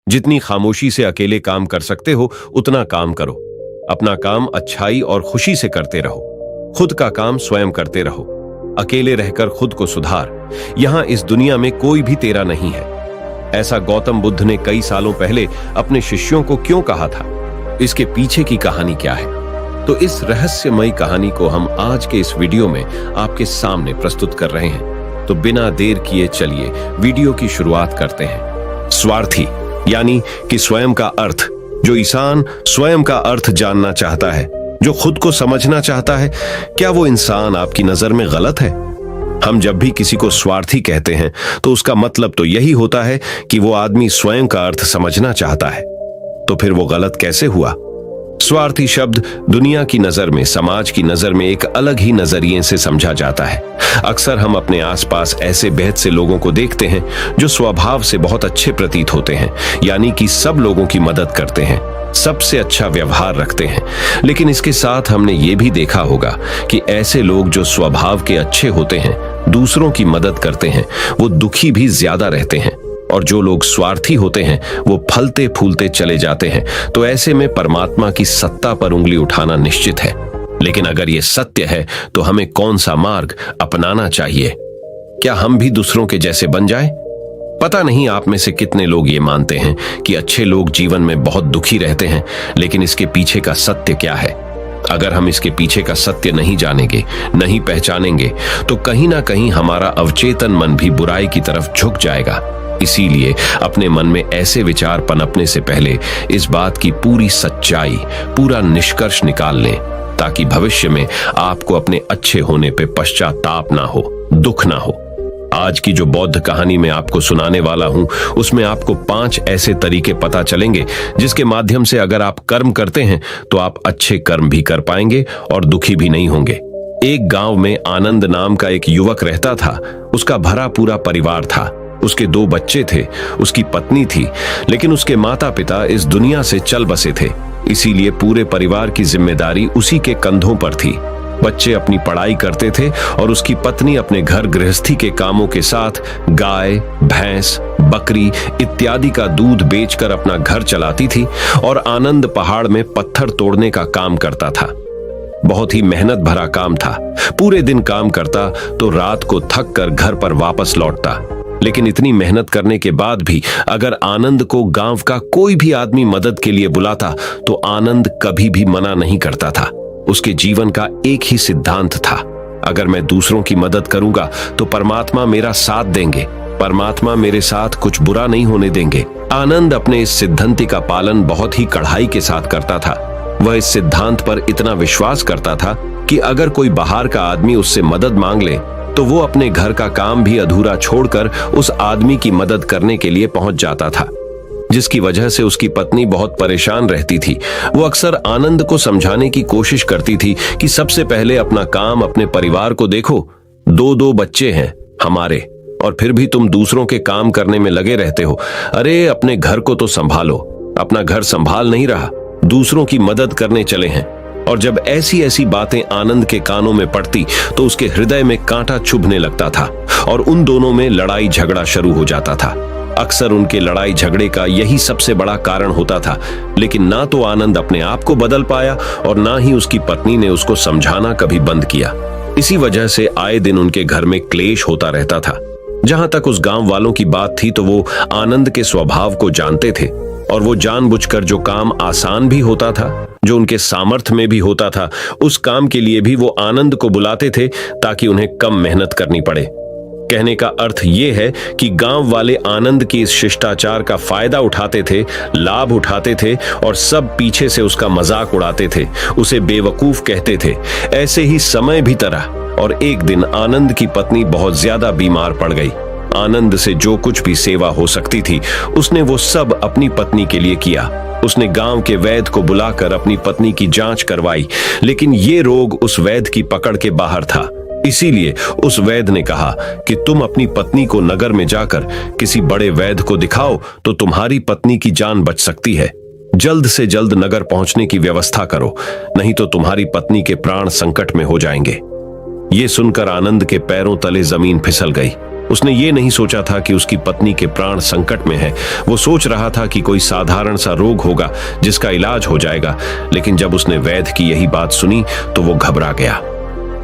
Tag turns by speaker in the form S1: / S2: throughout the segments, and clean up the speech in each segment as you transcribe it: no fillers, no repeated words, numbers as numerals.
S1: जितनी खामोशी से अकेले काम कर सकते हो उतना काम करो। अपना काम अच्छाई और खुशी से करते रहो। खुद का काम स्वयं करते रहो। अकेले रहकर खुद को सुधार। यहां इस दुनिया में कोई भी तेरा नहीं है। ऐसा गौतम बुद्ध ने कई सालों पहले अपने शिष्यों को क्यों कहा था? इसके पीछे की कहानी क्या है? तो इस रहस्यमयी कहानी को हम आज के इस वीडियो में आपके सामने प्रस्तुत कर रहे हैं। तो बिना देर किए चलिए वीडियो की शुरुआत करते हैं। स्वार्थी यानी कि स्वयं का अर्थ। जो इंसान स्वयं का अर्थ जानना चाहता है, जो खुद को समझना चाहता है, क्या वो इंसान आपकी नजर में गलत है? हम जब भी किसी को स्वार्थी कहते हैं तो उसका मतलब तो यही होता है कि वो आदमी स्वयं का अर्थ समझना चाहता है। तो फिर वो गलत कैसे हुआ? स्वार्थी शब्द दुनिया की नजर में, समाज की नजर में एक अलग ही नजरिए से समझा जाता है। अक्सर हम अपने आसपास ऐसे बेहद से लोगों को देखते हैं जो स्वभाव से बहुत अच्छे प्रतीत होते हैं, यानी कि सब लोगों की मदद करते हैं, सबसे अच्छा व्यवहार रखते हैं। लेकिन इसके साथ हमने ये भी देखा होगा कि ऐसे लोग जो स्वभाव के अच्छे होते हैं, दूसरों की मदद करते हैं, वो दुखी भी ज्यादा रहते हैं। और जो लोग स्वार्थी होते हैं वो फलते फूलते चले जाते हैं। तो ऐसे में परमात्मा की सत्ता पर उंगली उठाना निश्चित है। लेकिन अगर ये सत्य है तो हमें कौन सा मार्ग अपनाना चाहिए? क्या हम भी दूसरों के जैसे बन जाएं? पता नहीं आप में से कितने लोग ये मानते हैं कि अच्छे लोग जीवन में बहुत दुखी रहते हैं, लेकिन इसके पीछे का सत्य क्या है? अगर हम इसके पीछे का सत्य नहीं जानेंगे, नहीं पहचानेंगे, तो कहीं ना कहीं हमारा अवचेतन मन भी बुराई की तरफ झुक जाएगा। इसीलिए अपने मन में ऐसे विचार पनपने से पहले इस बात की पूरी सच्चाई, पूरा निष्कर्ष निकाल लें, ताकि भविष्य में आपको अपने अच्छे होने पे पश्चाताप ना हो, दुख ना हो। आज की जो बौद्ध कहानी मैं आपको सुनाने वाला हूं, उसमें आपको 5 ऐसे तरीके पता चलेंगे जिसके माध्यम से अगर आप कर्म करते हैं तो आप अच्छे कर्म भी कर पाएंगे और दुखी भी नहीं होंगे। एक गांव में आनंद नाम का एक युवक रहता था। उसका भरा पूरा परिवार था। उसके 2 बच्चे थे, उसकी पत्नी थी, लेकिन उसके माता पिता इस दुनिया से चल बसे थे। इसीलिए पूरे परिवार की जिम्मेदारी उसी के कंधों पर थी। बच्चे अपनी पढ़ाई करते थे और उसकी पत्नी अपने घर गृहस्थी के कामों के साथ गाय, भैंस, बकरी इत्यादि का दूध बेचकर अपना घर चलाती थी। और आनंद पहाड़ में पत्थर तोड़ने का काम करता था। बहुत ही मेहनत भरा काम था। पूरे दिन काम करता तो रात को थक कर घर पर वापस लौटता। लेकिन इतनी मेहनत करने के बाद भी अगर आनंद को गांव का कोई भी आदमी मदद के लिए बुलाता तो आनंद कभी भी मना नहीं करता था। उसके जीवन का एक ही सिद्धांत था, अगर मैं दूसरों की मदद करूंगा तो परमात्मा मेरा साथ देंगे, परमात्मा मेरे साथ कुछ बुरा नहीं होने देंगे। आनंद अपने इस सिद्धांत का पालन बहुत ही कड़ाई के साथ करता था। वह इस सिद्धांत पर इतना विश्वास करता था कि अगर कोई बाहर का आदमी उससे मदद मांग ले तो वो अपने घर का काम भी अधूरा छोड़कर उस आदमी की मदद करने के लिए पहुंच जाता था, जिसकी वजह से उसकी पत्नी बहुत परेशान रहती थी। वो अक्सर आनंद को समझाने की कोशिश करती थी कि सबसे पहले अपना काम, अपने परिवार को देखो। 2 बच्चे हैं हमारे और फिर भी तुम दूसरों के काम करने में लगे रहते हो। अरे अपने घर को तो संभालो। अपना घर संभाल नहीं रहा, दूसरों की मदद करने चले हैं। और जब ऐसी ऐसी बातें आनंद के कानों में पड़ती तो उसके हृदय में कांटा चुभने लगता था और उन दोनों में लड़ाई झगड़ा शुरू हो जाता था। अक्सर उनके लड़ाई झगड़े का यही सबसे बड़ा कारण होता था। लेकिन ना तो आनंद अपने आप को बदल पाया और ना ही उसकी पत्नी ने उसको समझाना कभी बंद किया। इसी वजह से आए दिन उनके घर में क्लेश होता रहता था। जहां तक उस गांव वालों की बात थी तो वो आनंद के स्वभाव को जानते थे और वो जानबूझकर जो काम आसान भी होता था, जो उनके सामर्थ्य में भी होता था, उस काम के लिए भी वो आनंद को बुलाते थे ताकि उन्हें कम मेहनत करनी पड़े। कहने का अर्थ ये है कि गांव वाले आनंद की इस शिष्टाचार का फायदा उठाते थे, लाभ उठाते थे और सब पीछे से उसका मजाक उड़ाते थे, उसे बेवकूफ कहते थे। ऐसे ही समय भी तरह और एक दिन आनंद की पत्नी बहुत ज्यादा बीमार पड़ गई। आनंद से जो कुछ भी सेवा हो सकती थी उसने वो सब अपनी पत्नी के लिए किया। उसने गांव के वैद्य को बुलाकर अपनी पत्नी की जांच करवाई, लेकिन ये रोग उस वैद्य की पकड़ के बाहर था। इसीलिए उस वैद्य ने कहा कि तुम अपनी पत्नी को नगर में जाकर किसी बड़े वैद्य को दिखाओ तो तुम्हारी पत्नी की जान बच सकती है। जल्द से जल्द नगर पहुंचने की व्यवस्था करो, नहीं तो तुम्हारी पत्नी के प्राण संकट में हो जाएंगे। ये सुनकर आनंद के पैरों तले जमीन फिसल गई। उसने ये नहीं सोचा था कि उसकी पत्नी के प्राण संकट में है। वो सोच रहा था कि कोई साधारण सा रोग होगा जिसका इलाज हो जाएगा, लेकिन जब उसने वैद्य की यही बात सुनी तो वो घबरा गया।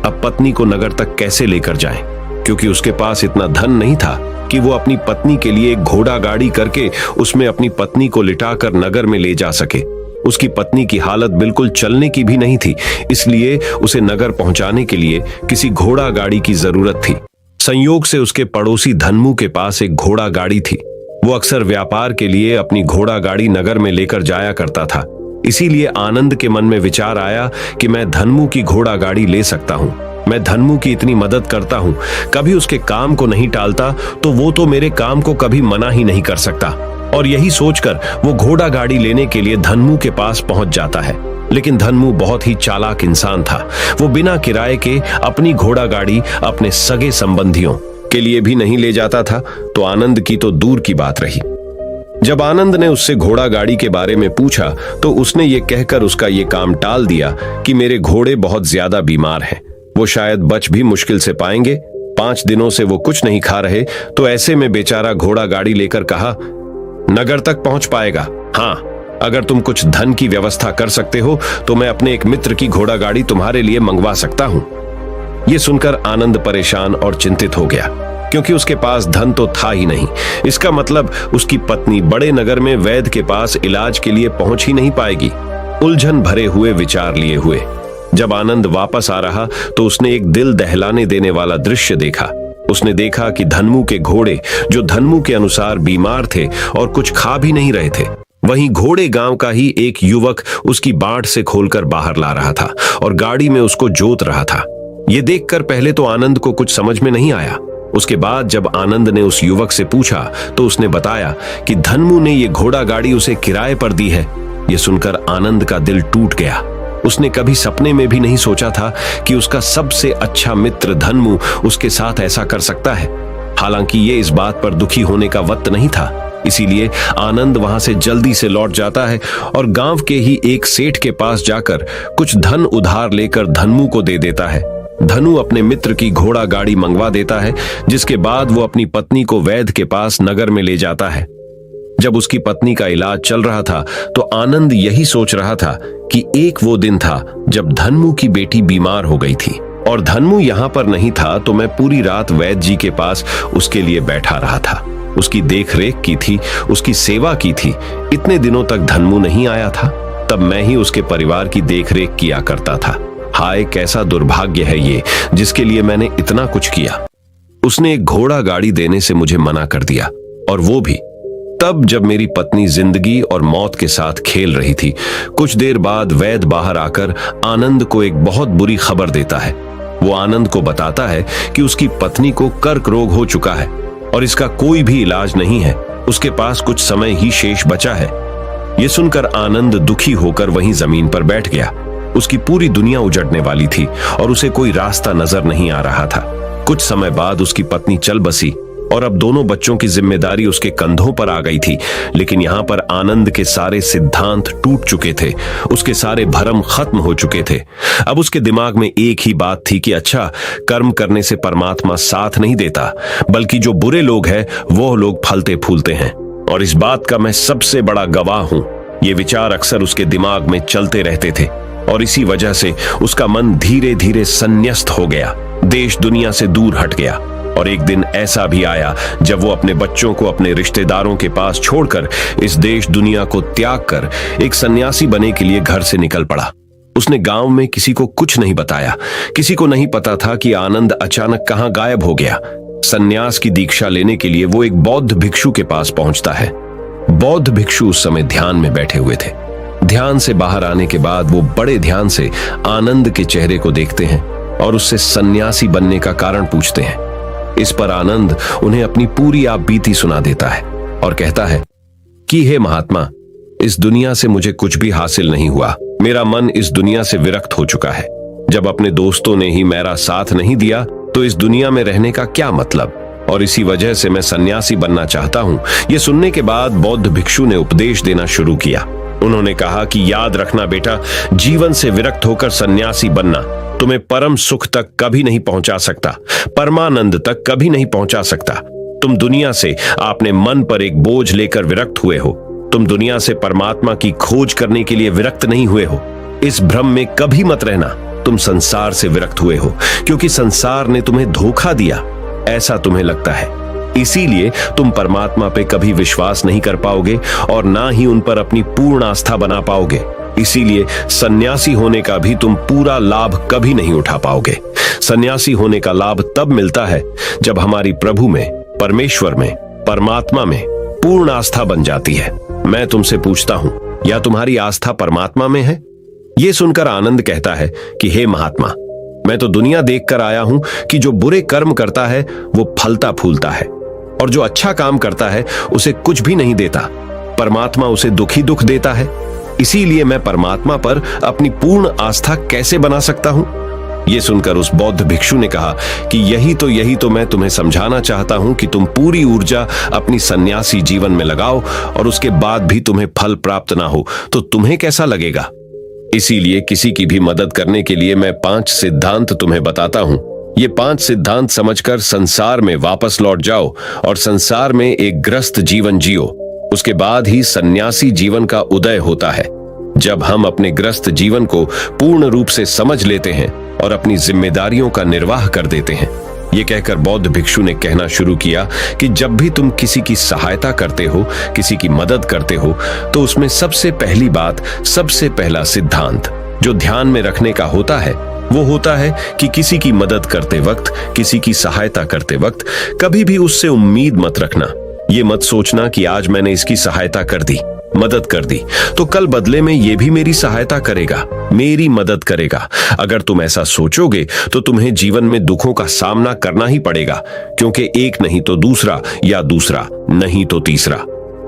S1: अब पत्नी को नगर तक कैसे लेकर जाएं? क्योंकि उसके पास इतना धन नहीं था कि वो अपनी पत्नी के लिए एक घोड़ा गाड़ी करके उसमें अपनी पत्नी को लिटाकर नगर में ले जा सके। उसकी पत्नी की हालत बिल्कुल चलने की भी नहीं थी, इसलिए उसे नगर पहुंचाने के लिए किसी घोड़ा गाड़ी की जरूरत थी। संयोग से उसके पड़ोसी धनमू के पास एक घोड़ा गाड़ी थी। वो अक्सर व्यापार के लिए अपनी घोड़ा गाड़ी नगर में लेकर जाया करता था। इसीलिए आनंद के मन में विचार आया कि मैं धनमू की घोड़ा गाड़ी ले सकता हूँ। मैं धनमू की इतनी मदद करता हूँ, कभी उसके काम को नहीं टालता, तो वो तो मेरे काम को कभी मना ही नहीं कर सकता। और यही सोचकर वो घोड़ा गाड़ी लेने के लिए धनमू के पास पहुंच जाता है। लेकिन धनमू बहुत ही चालाक इंसान था। वो बिना किराए के अपनी घोड़ा गाड़ी अपने सगे संबंधियों के लिए भी नहीं ले जाता था, तो आनंद की तो दूर की बात रही। जब आनंद ने उससे घोड़ा गाड़ी के बारे में पूछा तो उसने ये कहकर उसका ये काम टाल दिया कि मेरे घोड़े बहुत ज्यादा बीमार हैं, वो शायद बच भी मुश्किल से पाएंगे। 5 दिनों से वो कुछ नहीं खा रहे, तो ऐसे में बेचारा घोड़ा गाड़ी लेकर कहा, नगर तक पहुंच पाएगा। हाँ, अगर तुम कुछ धन की व्यवस्था कर सकते हो तो मैं अपने एक मित्र की घोड़ा गाड़ी तुम्हारे लिए मंगवा सकता हूं। यह सुनकर आनंद परेशान और चिंतित हो गया, क्योंकि उसके पास धन तो था ही नहीं। इसका मतलब उसकी पत्नी बड़े नगर में वैद्य के पास इलाज के लिए पहुंच ही नहीं पाएगी। उलझन भरे हुए विचार लिए हुए जब आनंद वापस आ रहा तो उसने एक दिल दहलाने देने वाला दृश्य देखा। उसने देखा कि धनमू के घोड़े, जो धनमू के अनुसार बीमार थे और कुछ खा भी नहीं रहे थे, वहीं घोड़े गांव का ही एक युवक उसकी बाट से खोलकर बाहर ला रहा था और गाड़ी में उसको जोत रहा था। ये देखकर पहले तो आनंद को कुछ समझ में नहीं आया। उसके बाद जब आनंद ने उस युवक से पूछा तो उसने बताया कि धनमू ने ये घोड़ा गाड़ी उसे किराए पर दी है। ये सुनकर आनंद का दिल टूट गया। उसने कभी सपने में भी नहीं सोचा था कि उसका सबसे अच्छा मित्र धनमू उसके साथ ऐसा कर सकता है। हालांकि ये इस बात पर दुखी होने का वक्त नहीं था, इसीलिए आनंद वहां से जल्दी से लौट जाता है और गांव के ही एक सेठ के पास जाकर कुछ धन उधार लेकर धनमू को दे देता है। धनु अपने मित्र की घोड़ा गाड़ी मंगवा देता है, जिसके बाद वो अपनी पत्नी को वैद्य के पास नगर में ले जाता है। जब उसकी पत्नी का इलाज चल रहा था तो आनंद यही सोच रहा था कि एक वो दिन था जब धनमू की बेटी बीमार हो गई थी और धनमू यहाँ पर नहीं था, तो मैं पूरी रात वैद्य जी के पास उसके लिए बैठा रहा था। उसकी देख रेख की थी, उसकी सेवा की थी। इतने दिनों तक धनमू नहीं आया था, तब मैं ही उसके परिवार की देख रेख किया करता था। हाय, कैसा दुर्भाग्य है ये, जिसके लिए मैंने इतना कुछ किया। उसने एक घोड़ा गाड़ी देने से मुझे मना कर दिया, और वो भी तब जब मेरी पत्नी जिंदगी और मौत के साथ खेल रही थी। कुछ देर बाद वैद्य बाहर आकर आनंद को एक बहुत बुरी खबर देता है। वो आनंद को बताता है कि उसकी पत्नी को कर्क रोग हो चुका है और इसका कोई भी इलाज नहीं है। उसके पास कुछ समय ही शेष बचा है। ये सुनकर आनंद दुखी होकर वहीं जमीन पर बैठ गया। उसकी पूरी दुनिया उजड़ने वाली थी और उसे कोई रास्ता नजर नहीं आ रहा था। कुछ समय बाद उसकी पत्नी चल बसी और अब दोनों बच्चों की जिम्मेदारी उसके कंधों पर आ गई थी। लेकिन यहाँ पर आनंद के सारे सिद्धांत टूट चुके थे, उसके सारे भरम खत्म हो चुके थे। अब उसके दिमाग में एक ही बात थी कि अच्छा, कर्म करने से परमात्मा साथ नहीं देता, बल्कि जो बुरे लोग हैं वो लोग फलते फूलते हैं, और इस बात का मैं सबसे बड़ा गवाह हूं। ये विचार अक्सर उसके दिमाग में चलते रहते थे और इसी वजह से उसका मन धीरे धीरे संन्यस्त हो गया, देश दुनिया से दूर हट गया। और एक दिन ऐसा भी आया जब वो अपने बच्चों को अपने रिश्तेदारों के पास छोड़कर इस देश दुनिया को त्याग कर एक सन्यासी बनने के लिए घर से निकल पड़ा। उसने गांव में किसी को कुछ नहीं बताया। किसी को नहीं पता था कि आनंद अचानक कहां गायब हो गया। सन्यास की दीक्षा लेने के लिए वो एक बौद्ध भिक्षु के पास पहुंचता है। बौद्ध भिक्षु उस समय ध्यान में बैठे हुए थे। ध्यान से बाहर आने के बाद वो बड़े ध्यान से आनंद के चेहरे को देखते हैं और उससे सन्यासी बनने का कारण पूछते हैं। इस पर आनंद उन्हें अपनी पूरी आप बीती सुना देता है और कहता है कि हे महात्मा, इस दुनिया से मुझे कुछ भी हासिल नहीं हुआ। मेरा मन इस दुनिया से विरक्त हो चुका है। जब अपने दोस्तों ने ही मेरा साथ नहीं दिया तो इस दुनिया में रहने का क्या मतलब, और इसी वजह से मैं सन्यासी बनना चाहता हूं। यह सुनने के बाद बौद्ध भिक्षु ने उपदेश देना शुरू किया। उन्होंने कहा कि याद रखना बेटा, जीवन से विरक्त होकर सन्यासी बनना तुम्हें परम सुख तक कभी नहीं पहुंचा सकता, परमानंद तक कभी नहीं पहुंचा सकता। तुम दुनिया से आपने मन पर एक बोझ लेकर विरक्त हुए हो। तुम दुनिया से परमात्मा की खोज करने के लिए विरक्त नहीं हुए हो। इस भ्रम में कभी मत रहना। तुम संसार से विरक्त हुए हो क्योंकि संसार ने तुम्हें धोखा दिया, ऐसा तुम्हें लगता है। इसीलिए तुम परमात्मा पे कभी विश्वास नहीं कर पाओगे और ना ही उन पर अपनी पूर्ण आस्था बना पाओगे। इसीलिए सन्यासी होने का भी तुम पूरा लाभ कभी नहीं उठा पाओगे। सन्यासी होने का लाभ तब मिलता है जब हमारी प्रभु में, परमेश्वर में, परमात्मा में पूर्ण आस्था बन जाती है। मैं तुमसे पूछता हूं, या तुम्हारी आस्था परमात्मा में है? यह सुनकर आनंद कहता है कि हे महात्मा, मैं तो दुनिया देखकर आया हूं कि जो बुरे कर्म करता है वो फलता फूलता है और जो अच्छा काम करता है उसे कुछ भी नहीं देता। परमात्मा उसे दुखी दुख देता है। इसीलिए मैं परमात्मा पर अपनी पूर्ण आस्था कैसे बना सकता हूं? यह सुनकर उस बौद्ध भिक्षु ने कहा कि यही तो मैं तुम्हें समझाना चाहता हूं कि तुम पूरी ऊर्जा अपनी सन्यासी जीवन में लगाओ और उसके बाद भी तुम्हें फल प्राप्त ना हो तो तुम्हें कैसा लगेगा। इसीलिए किसी की भी मदद करने के लिए मैं 5 सिद्धांत तुम्हें बताता हूं। ये 5 सिद्धांत समझकर संसार में वापस लौट जाओ और संसार में एक ग्रस्त जीवन जियो। उसके बाद ही सन्यासी जीवन का उदय होता है। जब हम अपने ग्रस्त जीवन को पूर्ण रूप से समझ लेते हैं और अपनी जिम्मेदारियों का निर्वाह कर देते हैं। ये कहकर बौद्ध भिक्षु ने कहना शुरू किया कि जब भी तुम किसी की सहायता करते हो, किसी की मदद करते हो, तो उसमें सबसे पहली बात, सबसे पहला सिद्धांत जो ध्यान में रखने का होता है वो होता है कि किसी की मदद करते वक्त, किसी की सहायता करते वक्त कभी भी उससे उम्मीद मत रखना। ये मत सोचना कि आज मैंने इसकी सहायता कर दी, मदद कर दी, तो कल बदले में ये भी मेरी सहायता करेगा, मेरी मदद करेगा। अगर तुम ऐसा सोचोगे तो तुम्हें जीवन में दुखों का सामना करना ही पड़ेगा, क्योंकि एक नहीं तो दूसरा, या दूसरा नहीं तो तीसरा,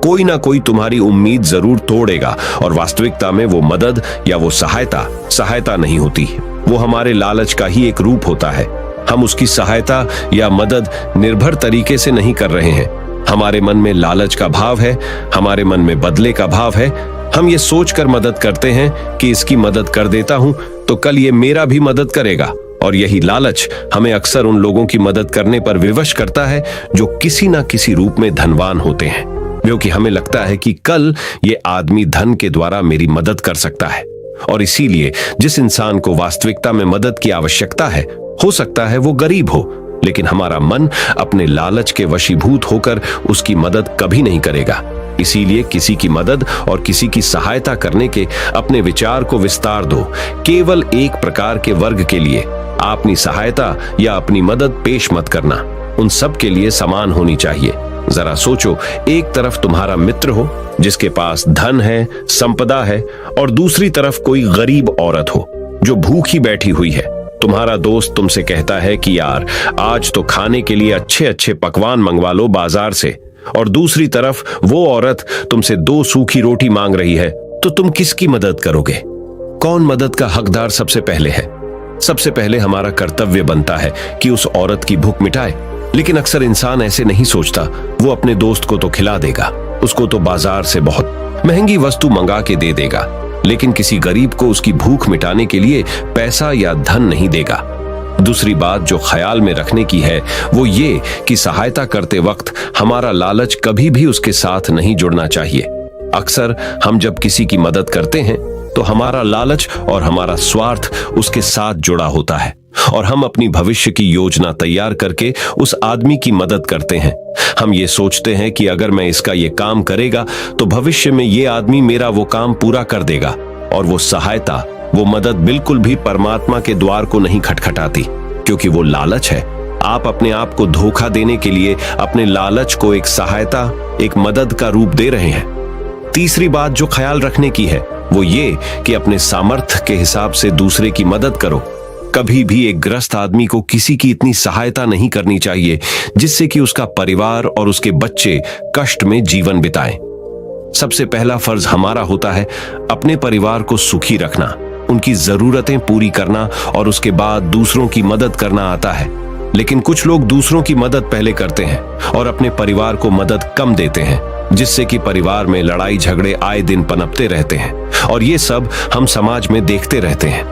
S1: कोई ना कोई तुम्हारी उम्मीद जरूर तोड़ेगा। और वास्तविकता में वो मदद या वो सहायता नहीं होती, वो हमारे लालच का ही एक रूप होता है। हम उसकी सहायता या मदद निर्भर तरीके से नहीं कर रहे हैं। हमारे मन में लालच का भाव है, हमारे मन में बदले का भाव है। हम ये सोचकर मदद करते हैं कि इसकी मदद कर देता हूं तो कल ये मेरा भी मदद करेगा। और यही लालच हमें अक्सर उन लोगों की मदद करने पर विवश करता है जो किसी ना किसी रूप में धनवान होते हैं, क्योंकि हमें लगता है कि कल ये आदमी धन के द्वारा मेरी मदद कर सकता है। और इसीलिए जिस इंसान को वास्तविकता में मदद की आवश्यकता है, हो सकता है वो गरीब हो, लेकिन हमारा मन अपने लालच के वशीभूत होकर उसकी मदद कभी नहीं करेगा। इसीलिए किसी की मदद और किसी की सहायता करने के अपने विचार को विस्तार दो। केवल एक प्रकार के वर्ग के लिए अपनी सहायता या अपनी मदद पेश मत करना, उन सब के लिए समान होनी चाहिए। जरा सोचो, एक तरफ तुम्हारा मित्र हो जिसके पास धन है, संपदा है, और दूसरी तरफ कोई गरीब औरत हो जो भूखी बैठी हुई है। तुम्हारा दोस्त तुमसे कहता है कि यार आज तो खाने के लिए अच्छे अच्छे पकवान मंगवा लो बाजार से, और दूसरी तरफ वो औरत तुमसे 2 सूखी रोटी मांग रही है, तो तुम किसकी मदद करोगे? कौन मदद का हकदार सबसे पहले है? सबसे पहले हमारा कर्तव्य बनता है कि उस औरत की भूख मिटाए, लेकिन अक्सर इंसान ऐसे नहीं सोचता। वो अपने दोस्त को तो खिला देगा, उसको तो बाजार से बहुत महंगी वस्तु मंगा के दे देगा, लेकिन किसी गरीब को उसकी भूख मिटाने के लिए पैसा या धन नहीं देगा। दूसरी बात जो ख्याल में रखने की है वो ये कि सहायता करते वक्त हमारा लालच कभी भी उसके साथ नहीं जुड़ना चाहिए। अक्सर हम जब किसी की मदद करते हैं तो हमारा लालच और हमारा स्वार्थ उसके साथ जुड़ा होता है, और हम अपनी भविष्य की योजना तैयार करके उस आदमी की मदद करते हैं। हम ये सोचते हैं कि अगर मैं इसका ये काम करेगा तो भविष्य में ये आदमी मेरा वो काम पूरा कर देगा, और वो सहायता, वो मदद बिल्कुल भी परमात्मा के द्वार को नहीं खटखटाती, क्योंकि वो लालच है। आप अपने आप को धोखा देने के लिए अपने लालच को एक सहायता, एक मदद का रूप दे रहे हैं। तीसरी बात जो ख्याल रखने की है वो ये कि अपने सामर्थ्य के हिसाब से दूसरे की मदद करो। कभी भी एक ग्रस्त आदमी को किसी की इतनी सहायता नहीं करनी चाहिए जिससे कि उसका परिवार और उसके बच्चे कष्ट में जीवन बिताएं। सबसे पहला फर्ज हमारा होता है अपने परिवार को सुखी रखना, उनकी जरूरतें पूरी करना, और उसके बाद दूसरों की मदद करना आता है। लेकिन कुछ लोग दूसरों की मदद पहले करते हैं और अपने परिवार को मदद कम देते हैं। जिससे कि परिवार में लड़ाई झगड़े आए दिन पनपते रहते हैं, और ये सब हम समाज में देखते रहते हैं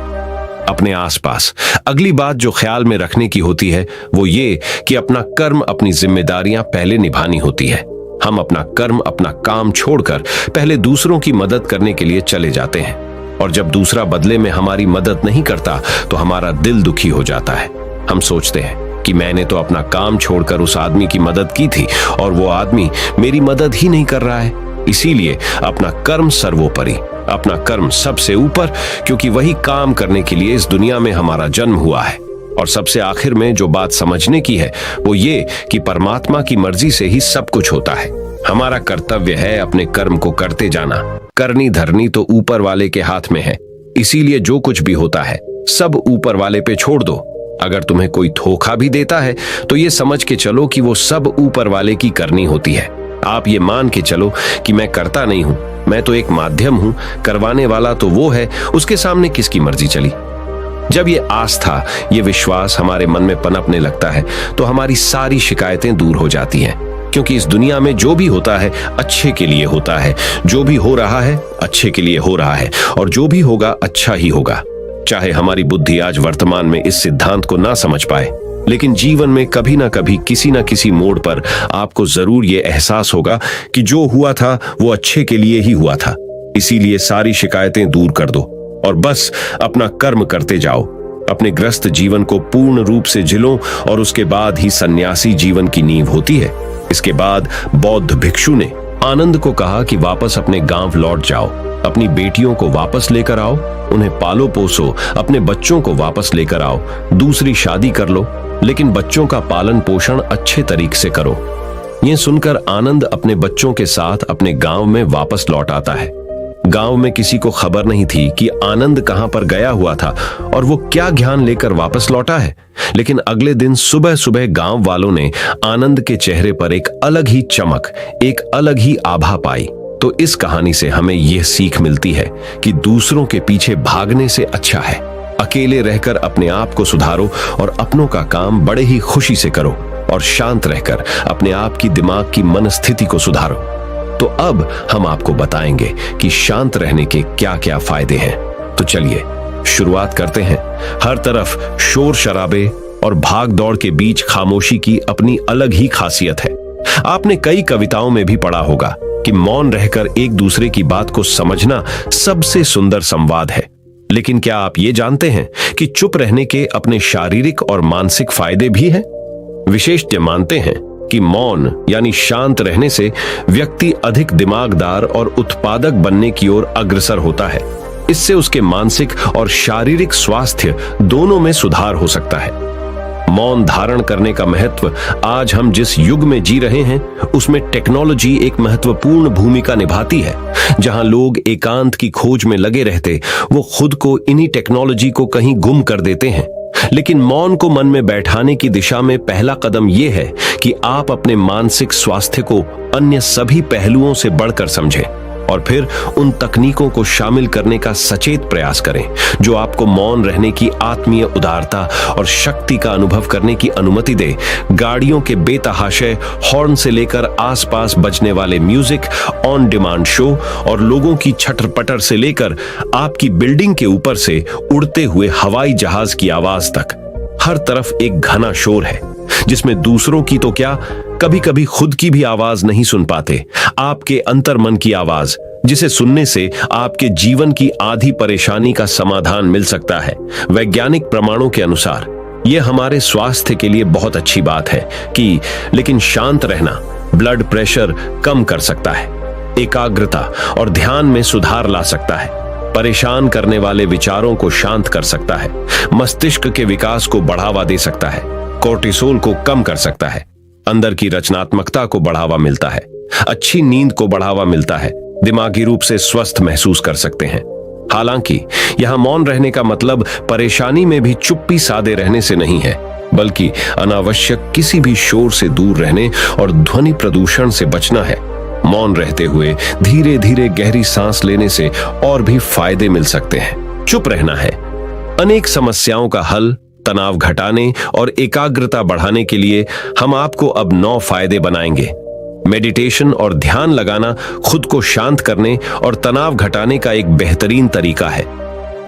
S1: अपने आसपास। अगली बात जो ख्याल में रखने की होती है वो ये कि अपना कर्म, अपनी जिम्मेदारियां पहले निभानी होती है। हम अपना कर्म, अपना काम छोड़कर पहले दूसरों की मदद करने के लिए चले जाते हैं, और जब दूसरा बदले में हमारी मदद नहीं करता तो हमारा दिल दुखी हो जाता है। हम सोचते हैं कि मैंने तो अपना काम छोड़कर उस आदमी की मदद की थी और वो आदमी मेरी मदद ही नहीं कर रहा है। इसीलिए अपना कर्म सर्वोपरि, अपना कर्म सबसे ऊपर, क्योंकि वही काम करने के लिए इस दुनिया में हमारा जन्म हुआ है। और सबसे आखिर में जो बात समझने की है वो ये कि परमात्मा की मर्जी से ही सब कुछ होता है। हमारा कर्तव्य है अपने कर्म को करते जाना। करनी धरनी तो ऊपर वाले के हाथ में है, इसीलिए जो कुछ भी होता है सब ऊपर वाले पे छोड़ दो। अगर तुम्हें कोई धोखा भी देता है तो ये समझ के चलो कि वो सब ऊपर वाले की करनी होती है। आप ये मान के चलो कि मैं करता नहीं हूं, मैं तो एक माध्यम हूं, करवाने वाला तो वो है, उसके सामने किसकी मर्जी चली। जब ये आस्था, ये विश्वास हमारे मन में पनपने लगता है तो हमारी सारी शिकायतें दूर हो जाती हैं, क्योंकि इस दुनिया में जो भी होता है अच्छे के लिए होता है, जो भी हो रहा है अच्छे के लिए हो रहा है, और जो भी होगा अच्छा ही होगा। चाहे हमारी बुद्धि आज वर्तमान में इस सिद्धांत को ना समझ पाए, लेकिन जीवन में कभी ना कभी किसी ना किसी मोड़ पर आपको जरूर ये एहसास होगा कि जो हुआ था वो अच्छे के लिए ही हुआ था। इसीलिए सारी शिकायतें दूर कर दो और बस अपना कर्म करते जाओ। अपने ग्रस्त जीवन को पूर्ण रूप से जिलो, और उसके बाद ही सन्यासी जीवन की नींव होती है। इसके बाद बौद्ध भिक्षु ने आनंद को कहा कि वापस अपने गांव लौट जाओ, अपनी बेटियों को वापस लेकर आओ, उन्हें पालो पोसो, अपने बच्चों को वापस लेकर आओ, दूसरी शादी कर लो, लेकिन बच्चों का पालन पोषण अच्छे तरीके से करो। यह सुनकर आनंद अपने बच्चों के साथ अपने गांव में वापस लौट आता है। गांव में किसी को खबर नहीं थी कि आनंद कहां पर गया हुआ था और वो क्या ज्ञान लेकर वापस लौटा है। लेकिन अगले दिन सुबह सुबह गांव वालों ने आनंद के चेहरे पर एक अलग ही चमक, एक अलग ही आभा पाई। तो इस कहानी से हमें यह सीख मिलती है कि दूसरों के पीछे भागने से अच्छा है अकेले रहकर अपने आप को सुधारो और अपनों का काम बड़े ही खुशी से करो, और शांत रहकर अपने आप की दिमाग की मनस्थिति को सुधारो। तो अब हम आपको बताएंगे कि शांत रहने के क्या क्या फायदे हैं। तो चलिए शुरुआत करते हैं। हर तरफ शोर शराबे और भाग दौड़ के बीच खामोशी की अपनी अलग ही खासियत है। आपने कई कविताओं में भी पढ़ा होगा कि मौन रहकर एक दूसरे की बात को समझना सबसे सुंदर संवाद है। लेकिन क्या आप ये जानते हैं कि चुप रहने के अपने शारीरिक और मानसिक फायदे भी हैं? विशेषज्ञ मानते हैं कि मौन यानी शांत रहने से व्यक्ति अधिक दिमागदार और उत्पादक बनने की ओर अग्रसर होता है। इससे उसके मानसिक और शारीरिक स्वास्थ्य दोनों में सुधार हो सकता है। मौन धारण करने का महत्व आज हम जिस युग में जी रहे हैं उसमें टेक्नोलॉजी एक महत्वपूर्ण भूमिका निभाती है। जहां लोग एकांत की खोज में लगे रहते, वो खुद को इन्हीं टेक्नोलॉजी को कहीं गुम कर देते हैं। लेकिन मौन को मन में बैठाने की दिशा में पहला कदम यह है कि आप अपने मानसिक स्वास्थ्य को अन्य सभी पहलुओं से बढ़कर समझें और फिर उन तकनीकों को शामिल करने का सचेत प्रयास करें जो आपको मौन रहने की आत्मीय उदारता और शक्ति का अनुभव करने की अनुमति दे। गाड़ियों के बेतहाशय हॉर्न से लेकर आसपास बजने वाले म्यूजिक, ऑन डिमांड शो और लोगों की छटर-पटर से लेकर आपकी बिल्डिंग के ऊपर से उड़ते हुए हवाई जहाज की आवाज तक, हर तरफ एक घना शोर है जिसमें दूसरों की तो क्या, कभी कभी खुद की भी आवाज नहीं सुन पाते। आपके अंतर्मन की आवाज, जिसे सुनने से आपके जीवन की आधी परेशानी का समाधान मिल सकता है। वैज्ञानिक प्रमाणों के अनुसार यह हमारे स्वास्थ्य के लिए बहुत अच्छी बात है कि लेकिन शांत रहना ब्लड प्रेशर कम कर सकता है, एकाग्रता और ध्यान में सुधार ला सकता है, परेशान करने वाले विचारों को शांत कर सकता है, मस्तिष्क के विकास को बढ़ावा दे सकता है, कोर्टिसोल को कम कर सकता है, अंदर की रचनात्मकता को बढ़ावा मिलता है, अच्छी नींद को बढ़ावा मिलता है, दिमागी रूप से स्वस्थ महसूस कर सकते हैं। हालांकि यहां मौन रहने का मतलब परेशानी में भी चुप्पी साधे रहने से नहीं है, बल्कि अनावश्यक किसी भी शोर से दूर रहने और ध्वनि प्रदूषण से बचना है। मौन रहते हुए धीरे धीरे गहरी सांस लेने से और भी फायदे मिल सकते हैं। चुप रहना है अनेक समस्याओं का हल। तनाव घटाने और एकाग्रता बढ़ाने के लिए हम आपको अब 9 फायदे बनाएंगे। मेडिटेशन और ध्यान लगाना खुद को शांत करने और तनाव घटाने का एक बेहतरीन तरीका है।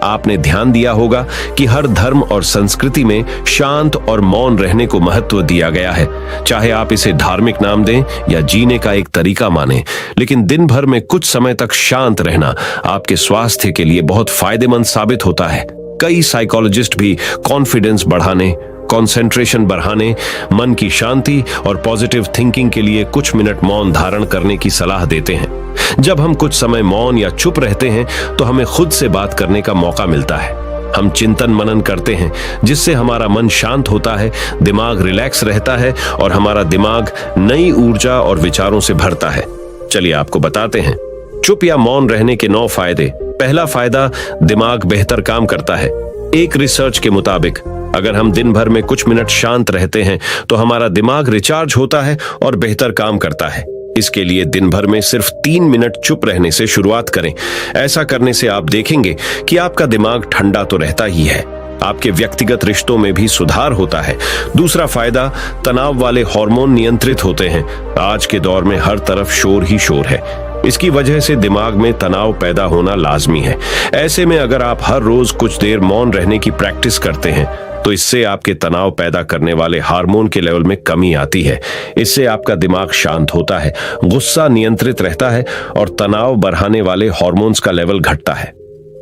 S1: आपने ध्यान दिया होगा कि हर धर्म और संस्कृति में शांत और मौन रहने को महत्व दिया गया है, चाहे आप इसे धार्मिक नाम दें या जीने का एक तरीका माने। लेकिन दिन भर में कुछ समय तक शांत रहना आपके स्वास्थ्य के लिए बहुत फायदेमंद साबित होता है। कई साइकोलॉजिस्ट भी कॉन्फिडेंस बढ़ाने, कंसंट्रेशन बढ़ाने, मन की शांति और पॉजिटिव थिंकिंग के लिए कुछ मिनट मौन धारण करने की सलाह देते हैं। जब हम कुछ समय मौन या चुप रहते हैं तो हमें खुद से बात करने का मौका मिलता है। हम चिंतन मनन करते हैं, जिससे हमारा मन शांत होता है, दिमाग रिलैक्स रहता है और हमारा दिमाग नई ऊर्जा और विचारों से भरता है। चलिए आपको बताते हैं चुप या मौन रहने के 9 फायदे। पहला फायदा, दिमाग बेहतर काम करता है। एक रिसर्च के मुताबिक अगर हम दिन भर में कुछ मिनट शांत रहते हैं तो हमारा दिमाग रिचार्ज होता है और बेहतर काम करता है। इसके लिए दिन भर में सिर्फ 3 मिनट चुप रहने से शुरुआत करें। ऐसा करने से आप देखेंगे कि आपका दिमाग ठंडा तो रहता ही है, आपके व्यक्तिगत रिश्तों में भी सुधार होता है। दूसरा फायदा, तनाव वाले हार्मोन नियंत्रित होते हैं। आज के दौर में हर तरफ शोर ही शोर है, इसकी वजह से दिमाग में तनाव पैदा होना लाजमी है। ऐसे में अगर आप हर रोज कुछ देर मौन रहने की प्रैक्टिस करते हैं तो इससे आपके तनाव पैदा करने वाले हार्मोन के लेवल में कमी आती है। इससे आपका दिमाग शांत होता है, गुस्सा नियंत्रित रहता है और तनाव बढ़ाने वाले हार्मोन्स का लेवल घटता है।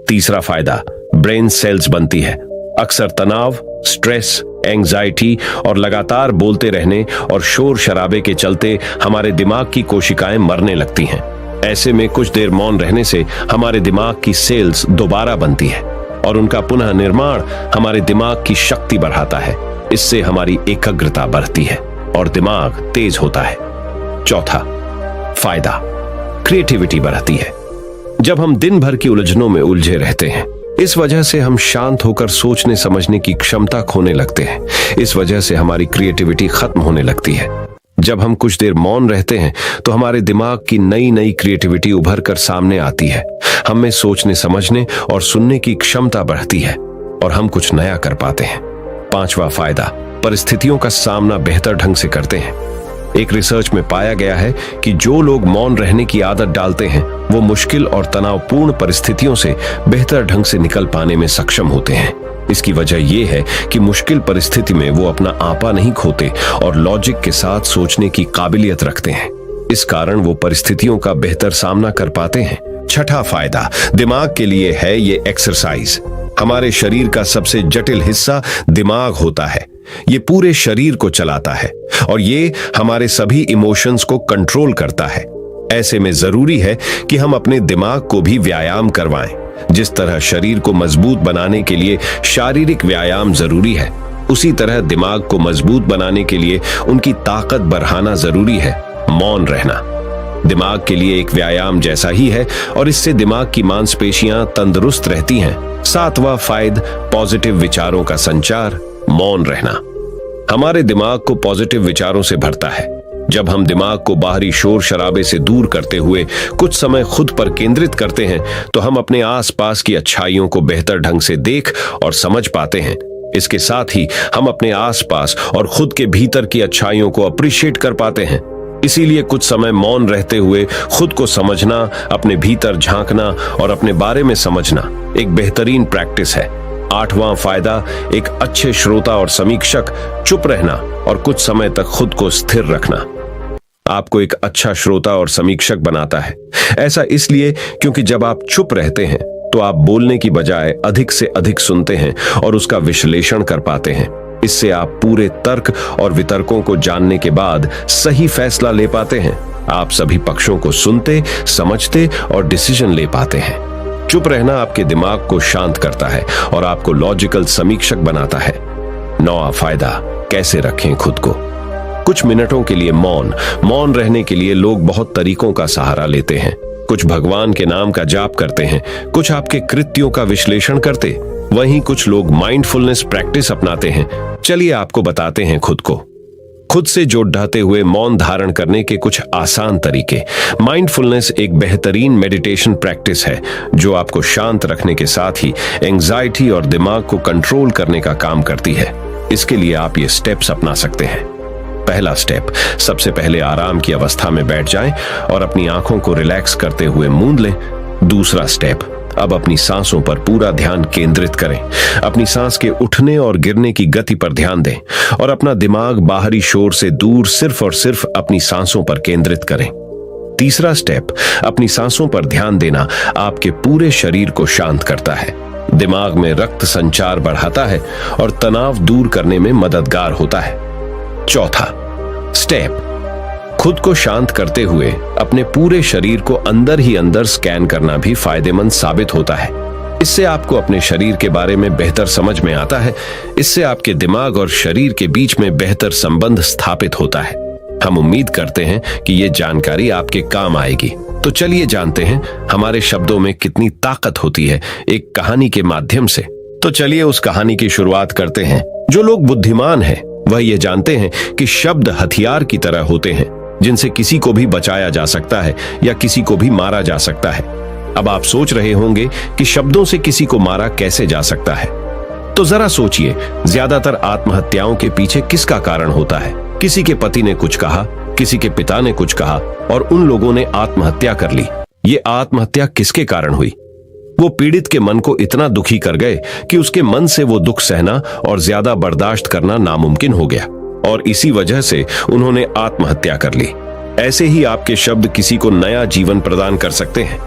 S1: तीसरा फायदा, ब्रेन सेल्स बनती है। अक्सर तनाव, स्ट्रेस, एंजाइटी और लगातार बोलते रहने और शोर शराबे के चलते हमारे दिमाग की कोशिकाएं मरने लगती हैं। ऐसे में कुछ देर मौन रहने से हमारे दिमाग की सेल्स दोबारा बनती है और उनका पुनः निर्माण हमारे दिमाग की शक्ति बढ़ाता है। इससे हमारी एकाग्रता बढ़ती है और दिमाग तेज होता है। चौथा फायदा, क्रिएटिविटी बढ़ती है। जब हम दिन भर की उलझनों में उलझे रहते हैं, इस वजह से हम शांत होकर सोचने समझने की क्षमता खोने लगते हैं। इस वजह से हमारी क्रिएटिविटी खत्म होने लगती है। जब हम कुछ देर मौन रहते हैं तो हमारे दिमाग की नई नई क्रिएटिविटी उभर कर सामने आती है। हम में सोचने समझने और सुनने की क्षमता बढ़ती है और हम कुछ नया कर पाते हैं। पांचवा फायदा, परिस्थितियों का सामना बेहतर ढंग से करते हैं। एक रिसर्च में पाया गया है कि जो लोग मौन रहने की आदत डालते हैं वो मुश्किल और तनावपूर्ण परिस्थितियों से बेहतर ढंग से निकल पाने में सक्षम होते हैं। इसकी वजह यह है कि मुश्किल परिस्थिति में वो अपना आपा नहीं खोते और लॉजिक के साथ सोचने की काबिलियत रखते हैं। इस कारण वो परिस्थितियों का बेहतर सामना कर पाते हैं। छठा फायदा दिमाग के लिए है ये एक्सरसाइज। हमारे शरीर का सबसे जटिल हिस्सा दिमाग होता है। ये पूरे शरीर को चलाता है और ये हमारे सभी इमोशंस को कंट्रोल करता है। ऐसे में जरूरी है कि हम अपने दिमाग को भी व्यायाम करवाएं। जिस तरह शरीर को मजबूत बनाने के लिए शारीरिक व्यायाम जरूरी है, उसी तरह दिमाग को मजबूत बनाने के लिए उनकी ताकत बढ़ाना जरूरी है। मौन रहना दिमाग के लिए एक व्यायाम जैसा ही है और इससे दिमाग की मांसपेशियां तंदुरुस्त रहती हैं। सातवां फायदा, पॉजिटिव विचारों का संचार। मौन रहना हमारे दिमाग को पॉजिटिव विचारों से भरता है। जब हम दिमाग को बाहरी शोर शराबे से दूर करते हुए कुछ समय खुद पर केंद्रित करते हैं तो हम अपने आसपास की अच्छाइयों को बेहतर ढंग से देख और समझ पाते हैं। इसके साथ ही हम अपने आसपास और खुद के भीतर की अच्छाइयों को अप्रिशिएट कर पाते हैं। इसीलिए कुछ समय मौन रहते हुए खुद को समझना, अपने भीतर झांकना और अपने बारे में समझना एक बेहतरीन प्रैक्टिस है। आठवां फायदा, एक अच्छे श्रोता और समीक्षक। चुप रहना और कुछ समय तक खुद को स्थिर रखना आपको एक अच्छा श्रोता और समीक्षक बनाता है। ऐसा इसलिए क्योंकि जब आप चुप रहते हैं तो आप बोलने की बजाय अधिक से अधिक सुनते हैं और उसका विश्लेषण कर पाते हैं। इससे आप पूरे तर्क और वितर्कों को जानने के बाद सही फैसला ले पाते हैं। आप सभी पक्षों को सुनते, समझते और डिसीजन ले पाते हैं। चुप रहना आपके दिमाग को शांत करता है और आपको लॉजिकल समीक्षक बनाता है। नौवां फायदा, कैसे रखें खुद को। कुछ मिनटों के लिए मौन रहने के लिए लोग बहुत तरीकों का सहारा लेते हैं। कुछ भगवान के नाम का जाप करते हैं, कुछ आपके कृत्यों का विश्लेषण करते, वहीं कुछ लोग माइंडफुलनेस प्रैक्टिस अपनाते हैं। चलिए आपको बताते हैं खुद से जोड़ते हुए मौन धारण करने के कुछ आसान तरीके। माइंडफुलनेस एक बेहतरीन मेडिटेशन प्रैक्टिस है जो आपको शांत रखने के साथ ही एंजाइटी और दिमाग को कंट्रोल करने का काम करती है। इसके लिए आप ये स्टेप्स अपना सकते हैं। पहला स्टेप, सबसे पहले आराम की अवस्था में बैठ जाएं और अपनी आंखों को रिलैक्स करते हुए मूंद लें। दूसरा स्टेप, अब अपनी सांसों पर पूरा ध्यान केंद्रित करें। अपनी सांस के उठने और गिरने की गति पर ध्यान दें और अपना दिमाग बाहरी शोर से दूर सिर्फ और सिर्फ अपनी सांसों पर केंद्रित करें। तीसरा स्टेप, अपनी सांसों पर ध्यान देना आपके पूरे शरीर को शांत करता है, दिमाग में रक्त संचार बढ़ाता है और तनाव दूर करने में मददगार होता है। चौथा स्टेप, खुद को शांत करते हुए अपने पूरे शरीर को अंदर ही अंदर स्कैन करना भी फायदेमंद साबित होता है। इससे आपको अपने शरीर के बारे में बेहतर समझ में आता है। इससे आपके दिमाग और शरीर के बीच में बेहतर संबंध स्थापित होता है। हम उम्मीद करते हैं कि ये जानकारी आपके काम आएगी। तो चलिए जानते हैं हमारे शब्दों में कितनी ताकत होती है एक कहानी के माध्यम से। तो चलिए उस कहानी की शुरुआत करते हैं। जो लोग बुद्धिमान हैं वह ये जानते हैं कि शब्द हथियार की तरह होते हैं, जिनसे किसी को भी बचाया जा सकता है या किसी को भी मारा जा सकता है। अब आप सोच रहे होंगे कि शब्दों से किसी को मारा कैसे जा सकता है। तो जरा सोचिए, ज्यादातर आत्महत्याओं के पीछे किसका कारण होता है? किसी के पति ने कुछ कहा, किसी के पिता ने कुछ कहा और उन लोगों ने आत्महत्या कर ली। ये आत्महत्या किसके कारण हुई? वो पीड़ित के मन को इतना दुखी कर गए कि उसके मन से वो दुख सहना और ज्यादा बर्दाश्त करना नामुमकिन हो गया और इसी वजह से उन्होंने आत्महत्या कर ली। ऐसे ही आपके शब्द किसी को नया जीवन प्रदान कर सकते हैं।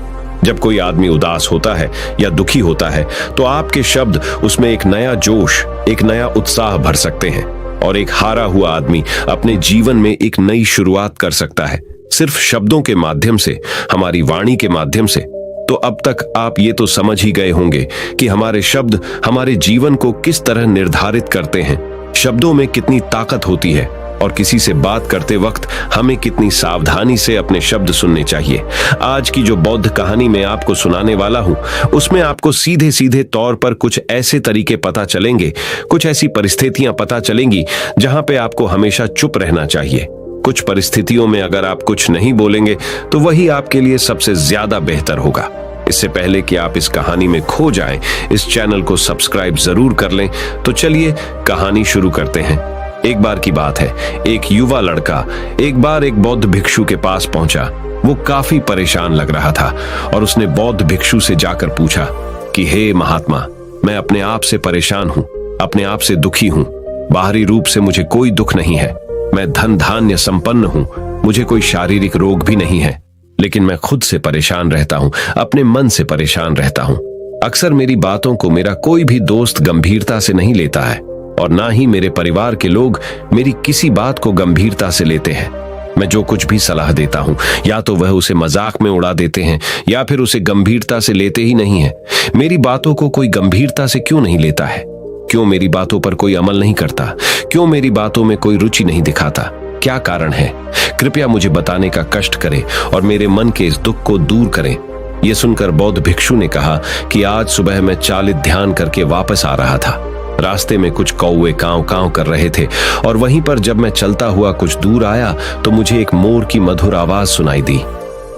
S1: जब कोई आदमी उदास होता है या दुखी होता है तो आपके शब्द उसमें एक नया जोश, एक नया उत्साह भर सकते हैं और एक हारा हुआ आदमी अपने जीवन में एक नई शुरुआत कर सकता है, सिर्फ शब्दों के माध्यम से, हमारी वाणी के माध्यम से। तो अब तक आप ये तो समझ ही गए होंगे कि हमारे शब्द हमारे जीवन को किस तरह निर्धारित करते हैं। शब्दों में कितनी ताकत होती है और किसी से बात करते वक्त हमें कितनी सावधानी से अपने शब्द सुनने चाहिए। आज की जो बौद्ध कहानी मैं आपको सुनाने वाला हूं, उसमें आपको सीधे सीधे तौर पर कुछ ऐसे तरीके पता चलेंगे, कुछ ऐसी परिस्थितियां पता चलेंगी जहां पे आपको हमेशा चुप रहना चाहिए। कुछ परिस्थितियों में अगर आप कुछ नहीं बोलेंगे तो वही आपके लिए सबसे ज्यादा बेहतर होगा। इससे पहले कि आप इस कहानी में खो जाएं, इस चैनल को सब्सक्राइब जरूर कर लें। तो चलिए कहानी शुरू करते हैं। एक बार की बात है, एक युवा लड़का एक बार एक बौद्ध भिक्षु के पास पहुंचा। वो काफी परेशान लग रहा था और उसने बौद्ध भिक्षु से जाकर पूछा कि हे महात्मा, मैं अपने आप से परेशान हूं, अपने आप से दुखी हूं। बाहरी रूप से मुझे कोई दुख नहीं है, मैं धन धान्य संपन्न हूं, मुझे कोई शारीरिक रोग भी नहीं है, लेकिन मैं खुद से परेशान रहता हूं, अपने मन से परेशान रहता हूं। अक्सर मेरी बातों को मेरा कोई भी दोस्त गंभीरता से नहीं लेता है और ना ही मेरे परिवार के लोग मेरी किसी बात को गंभीरता से लेते हैं। मैं जो कुछ भी सलाह देता हूं, या तो वह उसे मजाक में उड़ा देते हैं या फिर उसे गंभीरता से लेते ही नहीं है। मेरी बातों को कोई गंभीरता से क्यों नहीं लेता है? क्यों मेरी बातों पर कोई अमल नहीं करता? क्यों मेरी बातों में कोई रुचि नहीं दिखाता? क्या कारण है? कृपया मुझे बताने का कष्ट करें और मेरे मन के इस दुख को दूर करें। यह सुनकर बौद्ध भिक्षु ने कहा कि आज सुबह मैं चालित ध्यान करके वापस आ रहा था। रास्ते में कुछ कौवे कांव कांव कर रहे थे और वहीं पर जब मैं चलता हुआ कुछ दूर आया तो मुझे एक मोर की मधुर आवाज सुनाई दी।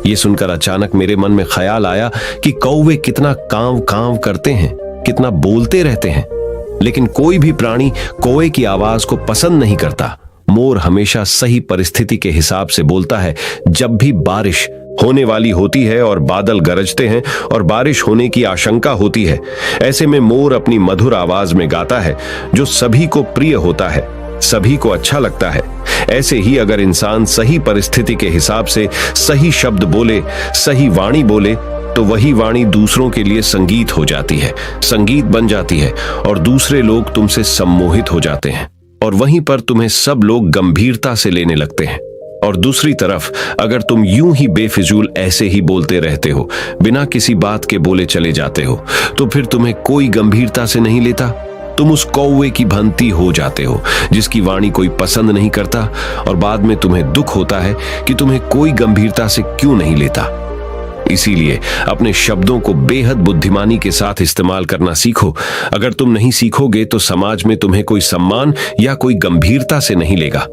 S1: ये सुनकर अचानक मेरे मन में ख्याल आया कि कौवे कितना कांव कांव करते हैं, कितना बोलते रहते हैं, लेकिन कोई भी प्राणी कौवे की आवाज को पसंद नहीं करता। मोर हमेशा सही परिस्थिति के हिसाब से बोलता है। जब भी बारिश होने वाली होती है और बादल गरजते हैं और बारिश होने की आशंका होती है, ऐसे में मोर अपनी मधुर आवाज में गाता है जो सभी को प्रिय होता है, सभी को अच्छा लगता है। ऐसे ही अगर इंसान सही परिस्थिति के हिसाब से सही शब्द बोले, सही वाणी बोले, तो वही वाणी दूसरों के लिए संगीत हो जाती है, संगीत बन जाती है और दूसरे लोग तुमसे सम्मोहित हो जाते हैं और वहीं पर तुम्हें सब लोग गंभीरता से लेने लगते हैं। और दूसरी तरफ अगर तुम यूं ही बेफिजूल ऐसे ही बोलते रहते हो, बिना किसी बात के बोले चले जाते हो, तो फिर तुम्हें कोई गंभीरता से नहीं लेता। तुम उस कौवे की भांति हो जाते हो जिसकी वाणी कोई पसंद नहीं करता और बाद में तुम्हें दुख होता है कि तुम्हें कोई गंभीरता से क्यों नहीं लेता। इसीलिए अपने शब्दों को बेहद बुद्धिमानी के साथ इस्तेमाल करना सीखो। अगर तुम नहीं सीखोगे तो समाज में तुम्हें कोई सम्मान या कोई गंभीरता से नहीं लेगा।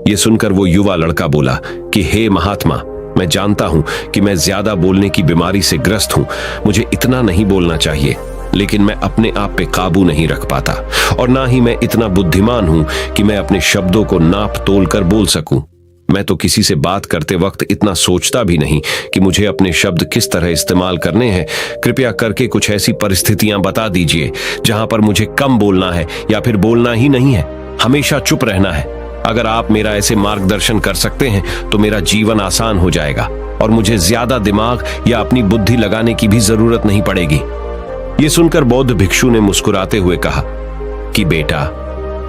S1: यह सुनकर वो युवा लड़का बोला कि हे महात्मा, मैं जानता हूं कि मैं ज्यादा बोलने की बीमारी से ग्रस्त हूं, मुझे इतना नहीं बोलना चाहिए, लेकिन मैं अपने आप पे काबू नहीं रख पाता, और ना ही मैं इतना बुद्धिमान हूं कि मैं अपने शब्दों को नाप तोल कर बोल सकूं। मैं तो किसी से बात करते वक्त इतना सोचता भी नहीं कि मुझे अपने शब्द किस तरह इस्तेमाल करने हैं। कृपया करके कुछ ऐसी परिस्थितियां बता दीजिए जहां पर मुझे कम बोलना है या फिर बोलना ही नहीं है, हमेशा चुप रहना है। अगर आप मेरा ऐसे मार्गदर्शन कर सकते हैं तो मेरा जीवन आसान हो जाएगा और मुझे ज्यादा दिमाग या अपनी बुद्धि लगाने की भी जरूरत नहीं पड़ेगी। ये सुनकर बौद्ध भिक्षु ने मुस्कुराते हुए कहा कि बेटा,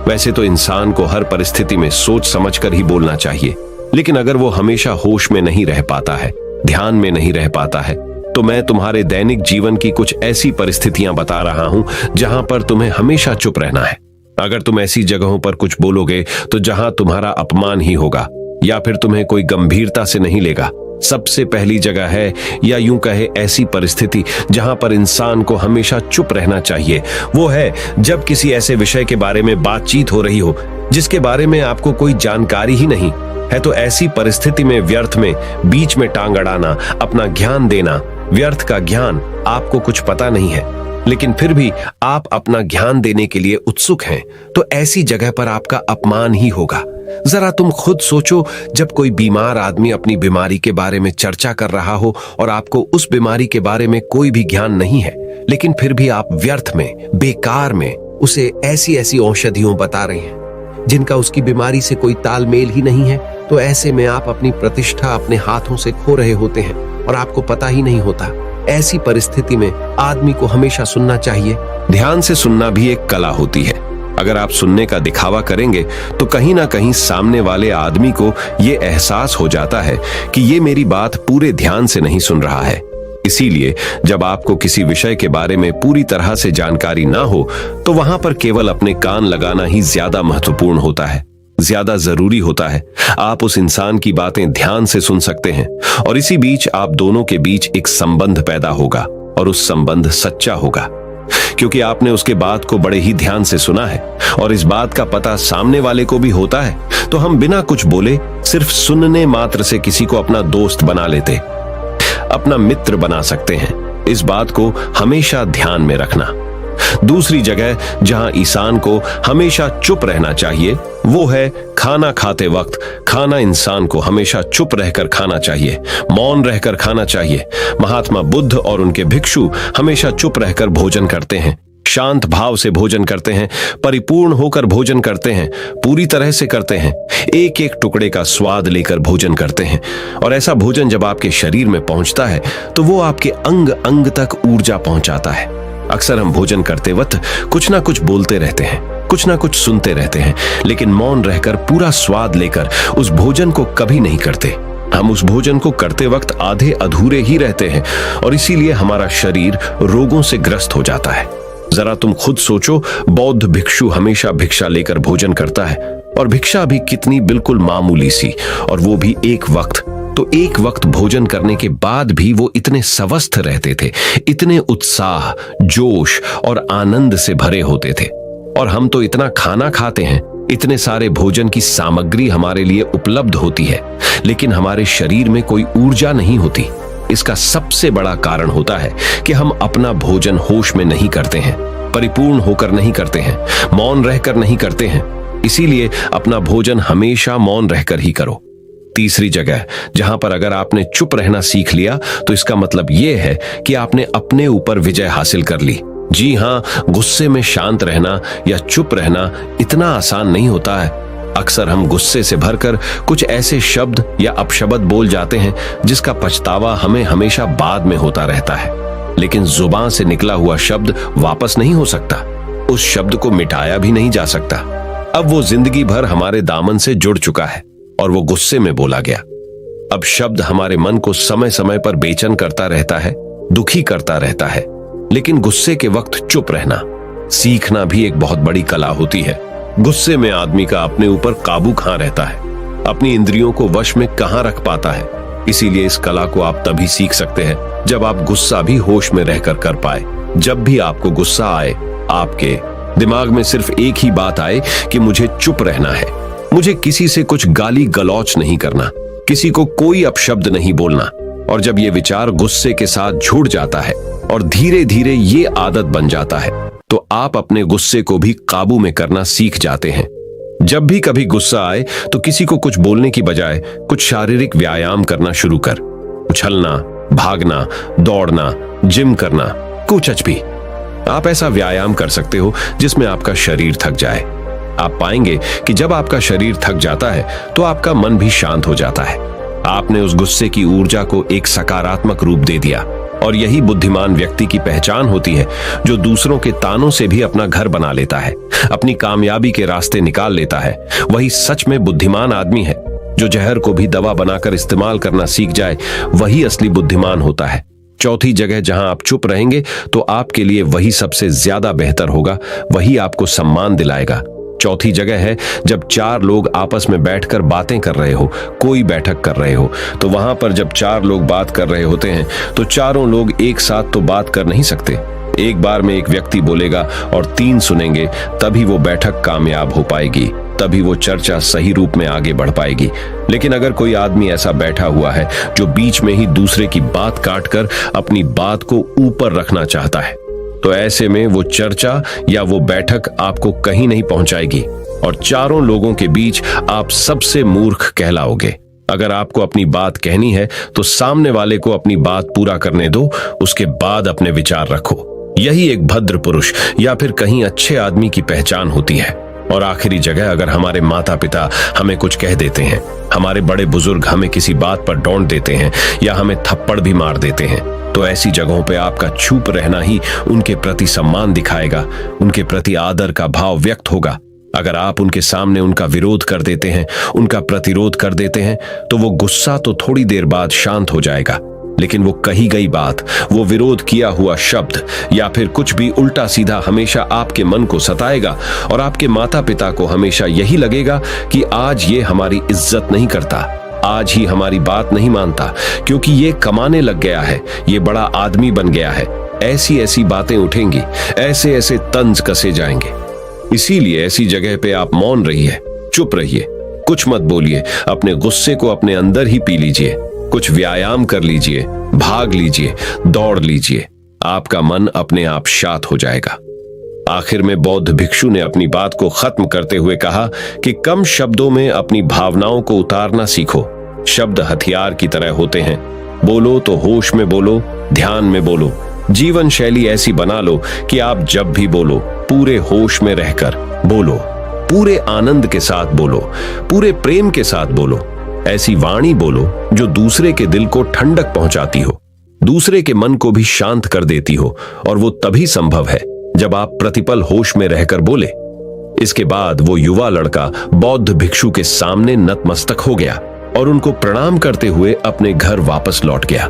S1: वैसे तो इंसान को हर परिस्थिति में सोच समझकर ही बोलना चाहिए, लेकिन अगर वो हमेशा होश में नहीं रह पाता है, ध्यान में नहीं रह पाता है, तो मैं तुम्हारे दैनिक जीवन की कुछ ऐसी परिस्थितियां बता रहा हूं जहां पर तुम्हें हमेशा चुप रहना है। अगर तुम ऐसी जगहों पर कुछ बोलोगे तो जहां तुम्हारा अपमान ही होगा या फिर तुम्हें कोई गंभीरता से नहीं लेगा। सबसे पहली जगह है, या यूं कहे ऐसी परिस्थिति जहां पर इंसान को हमेशा चुप रहना चाहिए, वो है जब किसी ऐसे विषय के बारे में बातचीत हो रही हो जिसके बारे में आपको कोई जानकारी ही नहीं है। तो ऐसी परिस्थिति में व्यर्थ में बीच में टांग अड़ाना, अपना ज्ञान देना, व्यर्थ का ज्ञान, आपको कुछ पता नहीं है लेकिन फिर भी आप अपना ज्ञान देने के लिए उत्सुक हैं, तो ऐसी जगह पर आपका अपमान ही होगा। जरा तुम खुद सोचो, जब कोई बीमार आदमी अपनी बीमारी के बारे में चर्चा कर रहा हो और आपको उस बीमारी के बारे में कोई भी ज्ञान नहीं है, लेकिन फिर भी आप व्यर्थ में, बेकार में उसे ऐसी ऐसी औषधियों बता रहे हैं जिनका उसकी बीमारी से कोई तालमेल ही नहीं है, तो ऐसे में आप अपनी प्रतिष्ठा अपने हाथों से खो रहे होते हैं और आपको पता ही नहीं होता। ऐसी परिस्थिति में आदमी को हमेशा सुनना चाहिए। ध्यान से सुनना भी एक कला होती है। अगर आप सुनने का दिखावा करेंगे तो कहीं ना कहीं सामने वाले आदमी को ये एहसास हो जाता है कि ये मेरी बात पूरे ध्यान से नहीं सुन रहा है। इसीलिए जब आपको किसी विषय के बारे में पूरी तरह से जानकारी ना हो तो वहां पर केवल अपने कान लगाना ही ज्यादा महत्वपूर्ण होता है, ज्यादा जरूरी होता है। आप उस इंसान की बातें ध्यान से सुन सकते हैं और इसी बीच आप दोनों के बीच एक संबंध पैदा होगा और उस संबंध सच्चा होगा, क्योंकि आपने उसके बात को बड़े ही ध्यान से सुना है और इस बात का पता सामने वाले को भी होता है। तो हम बिना कुछ बोले, सिर्फ सुनने मात्र से किसी को अपना दोस्त बना लेते, अपना मित्र बना सकते हैं। इस बात को हमेशा ध्यान में रखना। दूसरी जगह जहां इंसान को हमेशा चुप रहना चाहिए वो है खाना खाते वक्त। खाना इंसान को हमेशा चुप रहकर खाना चाहिए, मौन रहकर खाना चाहिए। महात्मा बुद्ध और उनके भिक्षु हमेशा चुप रहकर भोजन करते हैं, शांत भाव से भोजन करते हैं, परिपूर्ण होकर भोजन करते हैं, पूरी तरह से करते हैं, एक एक टुकड़े का स्वाद लेकर भोजन करते हैं। और ऐसा भोजन जब आपके शरीर में पहुंचता है तो वो आपके अंग अंग तक ऊर्जा पहुंचाता है। अक्सर हम भोजन करते वक्त कुछ ना कुछ बोलते रहते हैं, कुछ ना कुछ सुनते रहते हैं, लेकिन मौन रहकर पूरा स्वाद लेकर उस भोजन को कभी नहीं करते। हम उस भोजन को करते वक्त आधे अधूरे ही रहते हैं और इसीलिए हमारा शरीर रोगों से ग्रस्त हो जाता है। जरा तुम खुद सोचो, बौद्ध भिक्षु हमेशा भिक्षा लेकर भोजन करता है और भिक्षा भी कितनी बिल्कुल मामूली सी, और वो भी एक वक्त। तो एक वक्त भोजन करने के बाद भी वो इतने स्वस्थ रहते थे, इतने उत्साह, जोश और आनंद से भरे होते थे। और हम तो इतना खाना खाते हैं, इतने सारे भोजन की सामग्री हमारे लिए उपलब्ध होती है, लेकिन हमारे शरीर में कोई ऊर्जा नहीं होती। इसका सबसे बड़ा कारण होता है कि हम अपना भोजन होश में नहीं करते हैं, परिपूर्ण होकर नहीं करते हैं, मौन रहकर नहीं करते हैं। इसीलिए अपना भोजन हमेशा मौन रहकर ही करो। तीसरी जगह जहां पर अगर आपने चुप रहना सीख लिया तो इसका मतलब यह है कि आपने अपने ऊपर विजय हासिल कर ली। जी हां, गुस्से में शांत रहना या चुप रहना इतना आसान नहीं होता है। अक्सर हम गुस्से से भरकर कुछ ऐसे शब्द या अपशब्द बोल जाते हैं जिसका पछतावा हमें हमेशा बाद में होता रहता है। लेकिन जुबान से निकला हुआ शब्द वापस नहीं हो सकता, उस शब्द को मिटाया भी नहीं जा सकता। अब वो जिंदगी भर हमारे दामन से जुड़ चुका है और वो गुस्से में बोला गया। अब शब्द हमारे मन को समय समय पर बेचैन करता रहता है, दुखी करता रहता है, लेकिन गुस्से के वक्त चुप रहना सीखना भी एक बहुत बड़ी कला होती है। गुस्से में आदमी का अपने ऊपर काबू कहां रहता है, अपनी इंद्रियों को वश में कहां रख पाता है। इसीलिए इस कला को आप तभी सीख सकते हैं जब आप गुस्सा भी होश में रहकर कर पाए। जब भी आपको गुस्सा आए, आपके दिमाग में सिर्फ एक ही बात आए कि मुझे चुप रहना है, मुझे किसी से कुछ गाली गलौच नहीं करना, किसी को कोई अपशब्द नहीं बोलना। और जब ये विचार गुस्से के साथ जुड़ जाता है और धीरे धीरे ये आदत बन जाता है तो आप अपने गुस्से को भी काबू में करना सीख जाते हैं। जब भी कभी गुस्सा आए तो किसी को कुछ बोलने की बजाय कुछ शारीरिक व्यायाम करना शुरू कर। उछलना, भागना, दौड़ना, जिम करना, कुछ भी। आप ऐसा व्यायाम कर सकते हो जिसमें आपका शरीर थक जाए। आप पाएंगे कि जब आपका शरीर थक जाता है तो आपका मन भी शांत हो जाता है। आपने उस गुस्से की ऊर्जा को एक सकारात्मक रूप दे दिया और यही बुद्धिमान व्यक्ति की पहचान होती है, जो दूसरों के तानों से भी अपना घर बना लेता है, अपनी कामयाबी के रास्ते निकाल लेता है। वही सच में बुद्धिमान आदमी है। जो जहर को भी दवा बनाकर इस्तेमाल करना सीख जाए, वही असली बुद्धिमान होता है। चौथी जगह जहां आप चुप रहेंगे तो आपके लिए वही सबसे ज्यादा बेहतर होगा, वही आपको सम्मान दिलाएगा। चौथी जगह है जब चार लोग आपस में बैठकर बातें कर रहे हो, कोई बैठक कर रहे हो, तो वहां पर जब चार लोग बात कर रहे होते हैं तो चारों लोग एक साथ तो बात कर नहीं सकते। एक बार में एक व्यक्ति बोलेगा और तीन सुनेंगे, तभी वो बैठक कामयाब हो पाएगी, तभी वो चर्चा सही रूप में आगे बढ़ पाएगी। लेकिन अगर कोई आदमी ऐसा बैठा हुआ है जो बीच में ही दूसरे की बात काटकर अपनी बात को ऊपर रखना चाहता है, तो ऐसे में वो चर्चा या वो बैठक आपको कहीं नहीं पहुंचाएगी और चारों लोगों के बीच आप सबसे मूर्ख कहलाओगे। अगर आपको अपनी बात कहनी है तो सामने वाले को अपनी बात पूरा करने दो, उसके बाद अपने विचार रखो। यही एक भद्र पुरुष या फिर कहीं अच्छे आदमी की पहचान होती है। और आखिरी जगह, अगर हमारे माता पिता हमें कुछ कह देते हैं, हमारे बड़े बुजुर्ग हमें किसी बात पर डांट देते हैं या हमें थप्पड़ भी मार देते हैं, तो ऐसी जगहों पे आपका चुप रहना ही उनके प्रति सम्मान दिखाएगा, उनके प्रति आदर का भाव व्यक्त होगा। अगर आप उनके सामने उनका विरोध कर देते हैं, उनका प्रतिरोध कर देते हैं, तो वो गुस्सा तो थोड़ी देर बाद शांत हो जाएगा, लेकिन वो कही गई बात, वो विरोध किया हुआ शब्द या फिर कुछ भी उल्टा सीधा हमेशा आपके मन को सताएगा और आपके माता पिता को हमेशा यही लगेगा कि आज ये हमारी इज्जत नहीं करता, आज ही हमारी बात नहीं मानता, क्योंकि ये कमाने लग गया है, ये बड़ा आदमी बन गया है। ऐसी ऐसी बातें उठेंगी, ऐसे ऐसे तंज कसे जाएंगे। इसीलिए ऐसी जगह पे आप मौन रहिए, चुप रहिए, कुछ मत बोलिए, अपने गुस्से को अपने अंदर ही पी लीजिए, कुछ व्यायाम कर लीजिए, भाग लीजिए, दौड़ लीजिए, आपका मन अपने आप शांत हो जाएगा। आखिर में बौद्ध भिक्षु ने अपनी बात को खत्म करते हुए कहा कि कम शब्दों में अपनी भावनाओं को उतारना सीखो। शब्द हथियार की तरह होते हैं। बोलो तो होश में बोलो, ध्यान में बोलो। जीवन शैली ऐसी बना लो कि आप जब भी बोलो पूरे होश में रहकर बोलो, पूरे आनंद के साथ बोलो, पूरे प्रेम के साथ बोलो। ऐसी वाणी बोलो जो दूसरे के दिल को ठंडक पहुंचाती हो, दूसरे के मन को भी शांत कर देती हो, और वो तभी संभव है जब आप प्रतिपल होश में रहकर बोले। इसके बाद वो युवा लड़का बौद्ध भिक्षु के सामने नतमस्तक हो गया और उनको प्रणाम करते हुए अपने घर वापस लौट गया।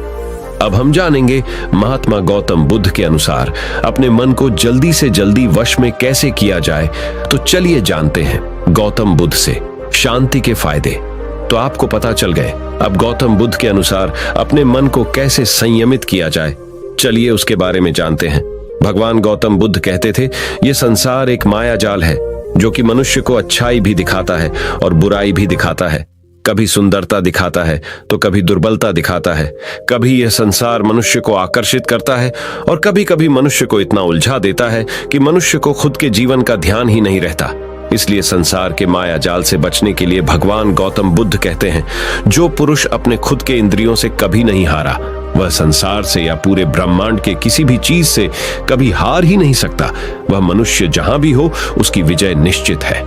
S1: अब हम जानेंगे महात्मा गौतम बुद्ध के अनुसार अपने मन को जल्दी से जल्दी वश में कैसे किया जाए। तो चलिए जानते हैं गौतम बुद्ध से शांति के फायदे। तो आपको पता चल गए अब गौतम बुद्ध के अनुसार अपने मन को कैसे संयमित किया जाए। चलिए उसके बारे में जानते हैं। भगवान गौतम बुद्ध कहते थे, ये संसार एक माया जाल है जो कि मनुष्य को अच्छाई भी दिखाता है और बुराई भी दिखाता है। कभी सुंदरता दिखाता है तो कभी दुर्बलता दिखाता है। कभी यह संसार मनुष्य को आकर्षित करता है और कभी कभी मनुष्य को इतना उलझा देता है कि मनुष्य को खुद के जीवन का ध्यान ही नहीं रहता। इसलिए संसार के माया जाल से बचने के लिए भगवान गौतम बुद्ध कहते हैं, जो पुरुष अपने खुद के इंद्रियों से कभी नहीं हारा, वह संसार से या पूरे ब्रह्मांड के किसी भी चीज से कभी हार ही नहीं सकता। वह मनुष्य जहां भी हो उसकी विजय निश्चित है।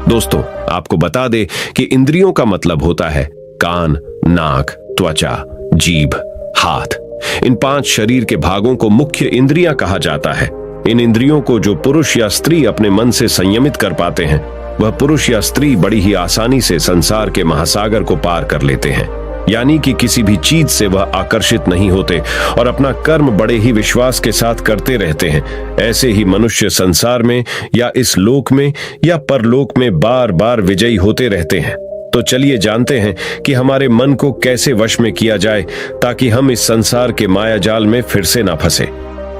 S1: दोस्तों, आपको बता दे कि इंद्रियों का मतलब होता है कान, नाक, त्वचा, जीभ, हाथ। इन 5 शरीर के भागों को मुख्य इंद्रियां कहा जाता है। इन इंद्रियों को जो पुरुष या स्त्री अपने मन से संयमित कर पाते हैं, वह पुरुष या स्त्री बड़ी ही आसानी से संसार के महासागर को पार कर लेते हैं। यानी कि किसी भी चीज से वह आकर्षित नहीं होते और अपना कर्म बड़े ही विश्वास के साथ करते रहते हैं। ऐसे ही मनुष्य संसार में या इस लोक में या परलोक में बार बार विजयी होते रहते हैं। तो चलिए जानते हैं कि हमारे मन को कैसे वश में किया जाए ताकि हम इस संसार के माया जाल में फिर से ना फंसे।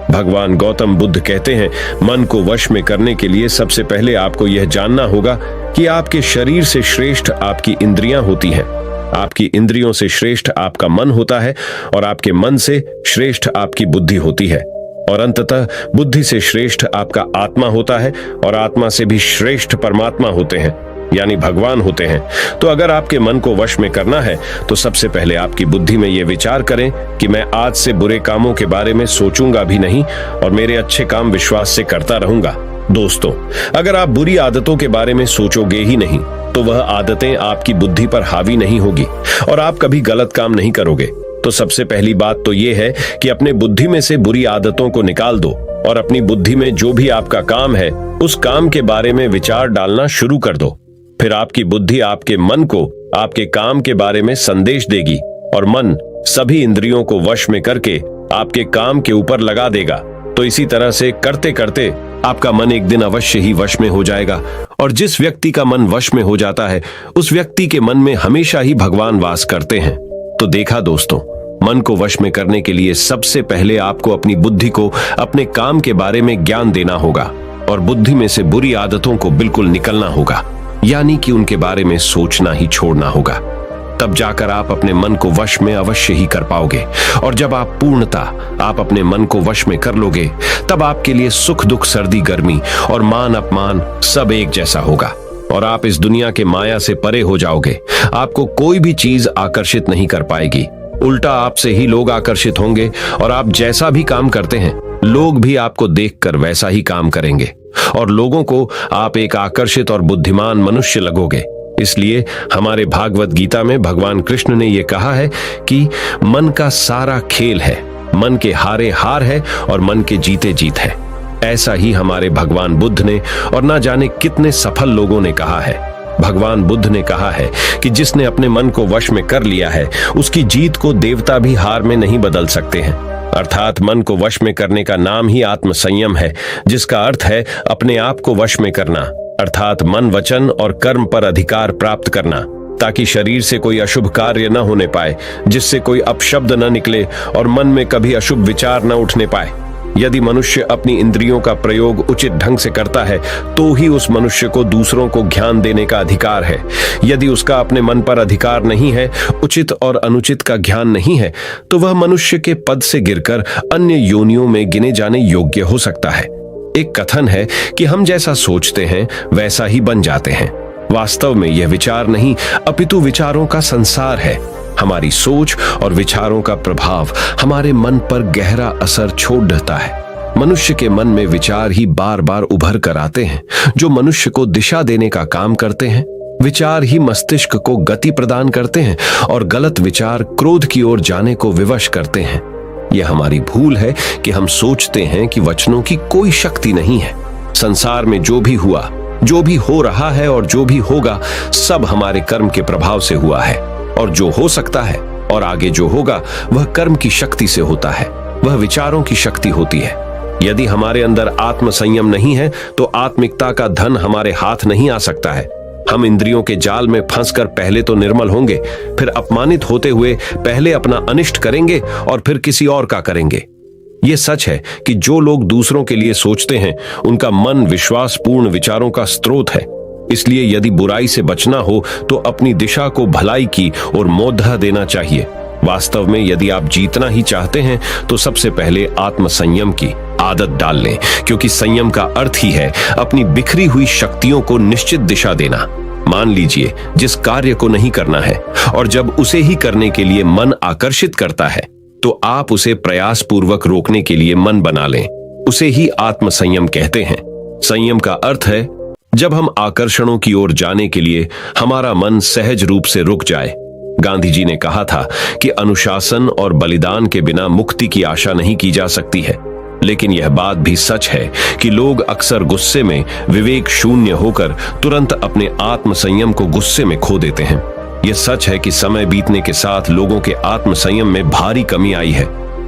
S1: भगवान गौतम बुद्ध कहते हैं, मन को वश में करने के लिए सबसे पहले आपको यह जानना होगा कि आपके शरीर से श्रेष्ठ आपकी इंद्रियां होती हैं। आपकी इंद्रियों से श्रेष्ठ आपका मन होता है और आपके मन से श्रेष्ठ आपकी बुद्धि होती है। और अंततः बुद्धि से श्रेष्ठ आपका आत्मा होता है और आत्मा से भी श्रेष्ठ परमात्मा होते हैं, यानी भगवान होते हैं। तो अगर आपके मन को वश में करना है तो सबसे पहले आपकी बुद्धि में यह विचार करें कि मैं आज से बुरे कामों के बारे में सोचूंगा भी नहीं और मेरे अच्छे काम विश्वास से करता रहूंगा। दोस्तों, अगर आप बुरी आदतों के बारे में सोचोगे ही नहीं तो वह आदतें आपकी बुद्धि पर हावी नहीं होगी और आप कभी गलत काम नहीं करोगे। तो सबसे पहली बात तो यह है कि अपने बुद्धि में से बुरी आदतों को निकाल दो और अपनी बुद्धि में जो भी आपका काम है उस काम के बारे में विचार डालना शुरू कर दो। फिर आपकी बुद्धि आपके मन को आपके काम के बारे में संदेश देगी और मन सभी इंद्रियों को वश में करके आपके काम के ऊपर लगा देगा। तो इसी तरह से करते करते आपका मन एक दिन अवश्य ही वश में हो जाएगा और जिस व्यक्ति का मन वश में हो जाता है उस व्यक्ति के मन में हमेशा ही भगवान वास करते हैं। तो देखा दोस्तों, मन को वश में करने के लिए सबसे पहले आपको अपनी बुद्धि को अपने काम के बारे में ज्ञान देना होगा और बुद्धि में से बुरी आदतों को बिल्कुल निकलना होगा, यानी कि उनके बारे में सोचना ही छोड़ना होगा। तब जाकर आप अपने मन को वश में अवश्य ही कर पाओगे और जब आप पूर्णतः आप अपने मन को वश में कर लोगे तब आपके लिए सुख दुख सर्दी गर्मी और मान अपमान सब एक जैसा होगा और आप इस दुनिया के माया से परे हो जाओगे। आपको कोई भी चीज आकर्षित नहीं कर पाएगी, उल्टा आपसे ही लोग आकर्षित होंगे और आप जैसा भी काम करते हैं लोग भी आपको देखकर वैसा ही काम करेंगे और लोगों को आप एक आकर्षित और बुद्धिमान मनुष्य लगोगे। इसलिए हमारे भागवत गीता में भगवान कृष्ण ने यह कहा है कि मन का सारा खेल है, मन के हारे हार है और मन के जीते जीत है। ऐसा ही हमारे भगवान बुद्ध ने और ना जाने कितने सफल लोगों ने कहा है। भगवान बुद्ध ने कहा है कि जिसने अपने मन को वश में कर लिया है उसकी जीत को देवता भी हार में नहीं बदल सकते हैं। अर्थात मन को वश में करने का नाम ही आत्म संयम है, जिसका अर्थ है अपने आप को वश में करना, अर्थात मन वचन और कर्म पर अधिकार प्राप्त करना, ताकि शरीर से कोई अशुभ कार्य न होने पाए, जिससे कोई अपशब्द न निकले और मन में कभी अशुभ विचार न उठने पाए। यदि मनुष्य अपनी इंद्रियों का प्रयोग उचित ढंग से करता है तो ही उस मनुष्य को दूसरों को ज्ञान देने का अधिकार है। यदि उसका अपने मन पर अधिकार नहीं है, उचित और अनुचित का ज्ञान नहीं है, तो वह मनुष्य के पद से गिरकर अन्य योनियों में गिने जाने योग्य हो सकता है। एक कथन है कि हम जैसा सोचते हैं वैसा ही बन जाते हैं। वास्तव में यह विचार नहीं अपितु विचारों का संसार है। हमारी सोच और विचारों का प्रभाव हमारे मन पर गहरा असर छोड़ देता है। मनुष्य के मन में विचार ही बार बार उभर कर आते हैं जो मनुष्य को दिशा देने का काम करते हैं। विचार ही मस्तिष्क को गति प्रदान करते हैं और गलत विचार क्रोध की ओर जाने को विवश करते हैं। यह हमारी भूल है कि हम सोचते हैं कि वचनों की कोई शक्ति नहीं है। संसार में जो भी हुआ, जो भी हो रहा है और जो भी होगा सब हमारे कर्म के प्रभाव से हुआ है और जो हो सकता है और आगे जो होगा वह कर्म की शक्ति से होता है, वह विचारों की शक्ति होती है। यदि हमारे अंदर आत्म संयम नहीं है तो आत्मिकता का धन हमारे हाथ नहीं आ सकता है। हम इंद्रियों के जाल में फंसकर पहले तो निर्मल होंगे, फिर अपमानित होते हुए पहले अपना अनिष्ट करेंगे और फिर किसी और का करेंगे। यह सच है कि जो लोग दूसरों के लिए सोचते हैं उनका मन विश्वासपूर्ण विचारों का स्रोत है। इसलिए यदि बुराई से बचना हो तो अपनी दिशा को भलाई की और मोद्धा देना चाहिए। वास्तव में यदि आप जीतना ही चाहते हैं तो सबसे पहले आत्म संयम की आदत डाल लें, क्योंकि संयम का अर्थ ही है अपनी बिखरी हुई शक्तियों को निश्चित दिशा देना। मान लीजिए जिस कार्य को नहीं करना है और जब उसे ही करने के लिए मन आकर्षित करता है तो आप उसे प्रयास पूर्वक रोकने के लिए मन बना लें। उसे ही आत्म संयम कहते हैं। संयम का अर्थ है जब हम आकर्षणों की ओर जाने के लिए हमारा मन सहज रूप से रुक जाए। गांधी जी ने कहा था कि अनुशासन और बलिदान के बिना मुक्ति की आशा नहीं की जा सकती है। लेकिन यह बात भी सच है कि लोग अक्सर गुस्से में विवेक शून्य होकर तुरंत अपने आत्म संयम को गुस्से में खो देते हैं। यह सच है कि समय बीतने के साथ लोगों के आत्म संयम में भारी कमी आई है।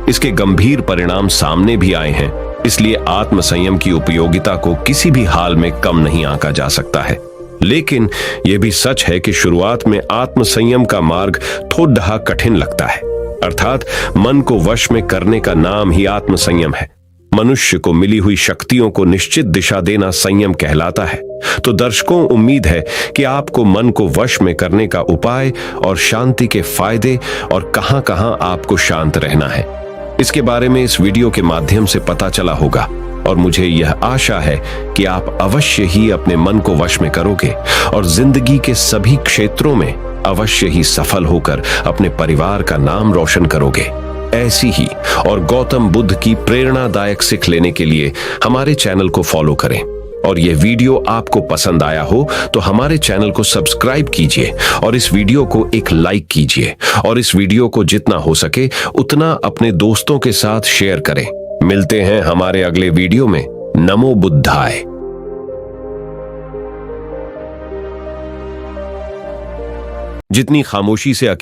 S1: इसके गंभीर परिणाम सामने भी आए हैं। इसलिए आत्म संयम की उपयोगिता को किसी भी हाल में कम नहीं आंका जा सकता है। लेकिन यह भी सच है कि शुरुआत में आत्म संयम का मार्ग थोड़ा कठिन लगता है। अर्थात मन को वश में करने का नाम ही आत्म संयम है। मनुष्य को मिली हुई शक्तियों को निश्चित दिशा देना संयम कहलाता है। तो दर्शकों, उम्मीद है कि आपको मन को वश में करने का उपाय और शांति के फायदे और कहां-कहां आपको शांत रहना है इसके बारे में इस वीडियो के माध्यम से पता चला होगा और मुझे यह आशा है कि आप अवश्य ही अपने मन को वश में करोगे और जिंदगी के सभी क्षेत्रों में अवश्य ही सफल होकर अपने परिवार का नाम रोशन करोगे। ऐसी ही और गौतम बुद्ध की प्रेरणादायक सीख लेने के लिए हमारे चैनल को फॉलो करें और यह वीडियो आपको पसंद आया हो तो हमारे चैनल को सब्सक्राइब कीजिए और इस वीडियो को एक लाइक कीजिए और इस वीडियो को जितना हो सके उतना अपने दोस्तों के साथ शेयर करें। मिलते हैं हमारे अगले वीडियो में। नमो बुद्धाय। जितनी खामोशी से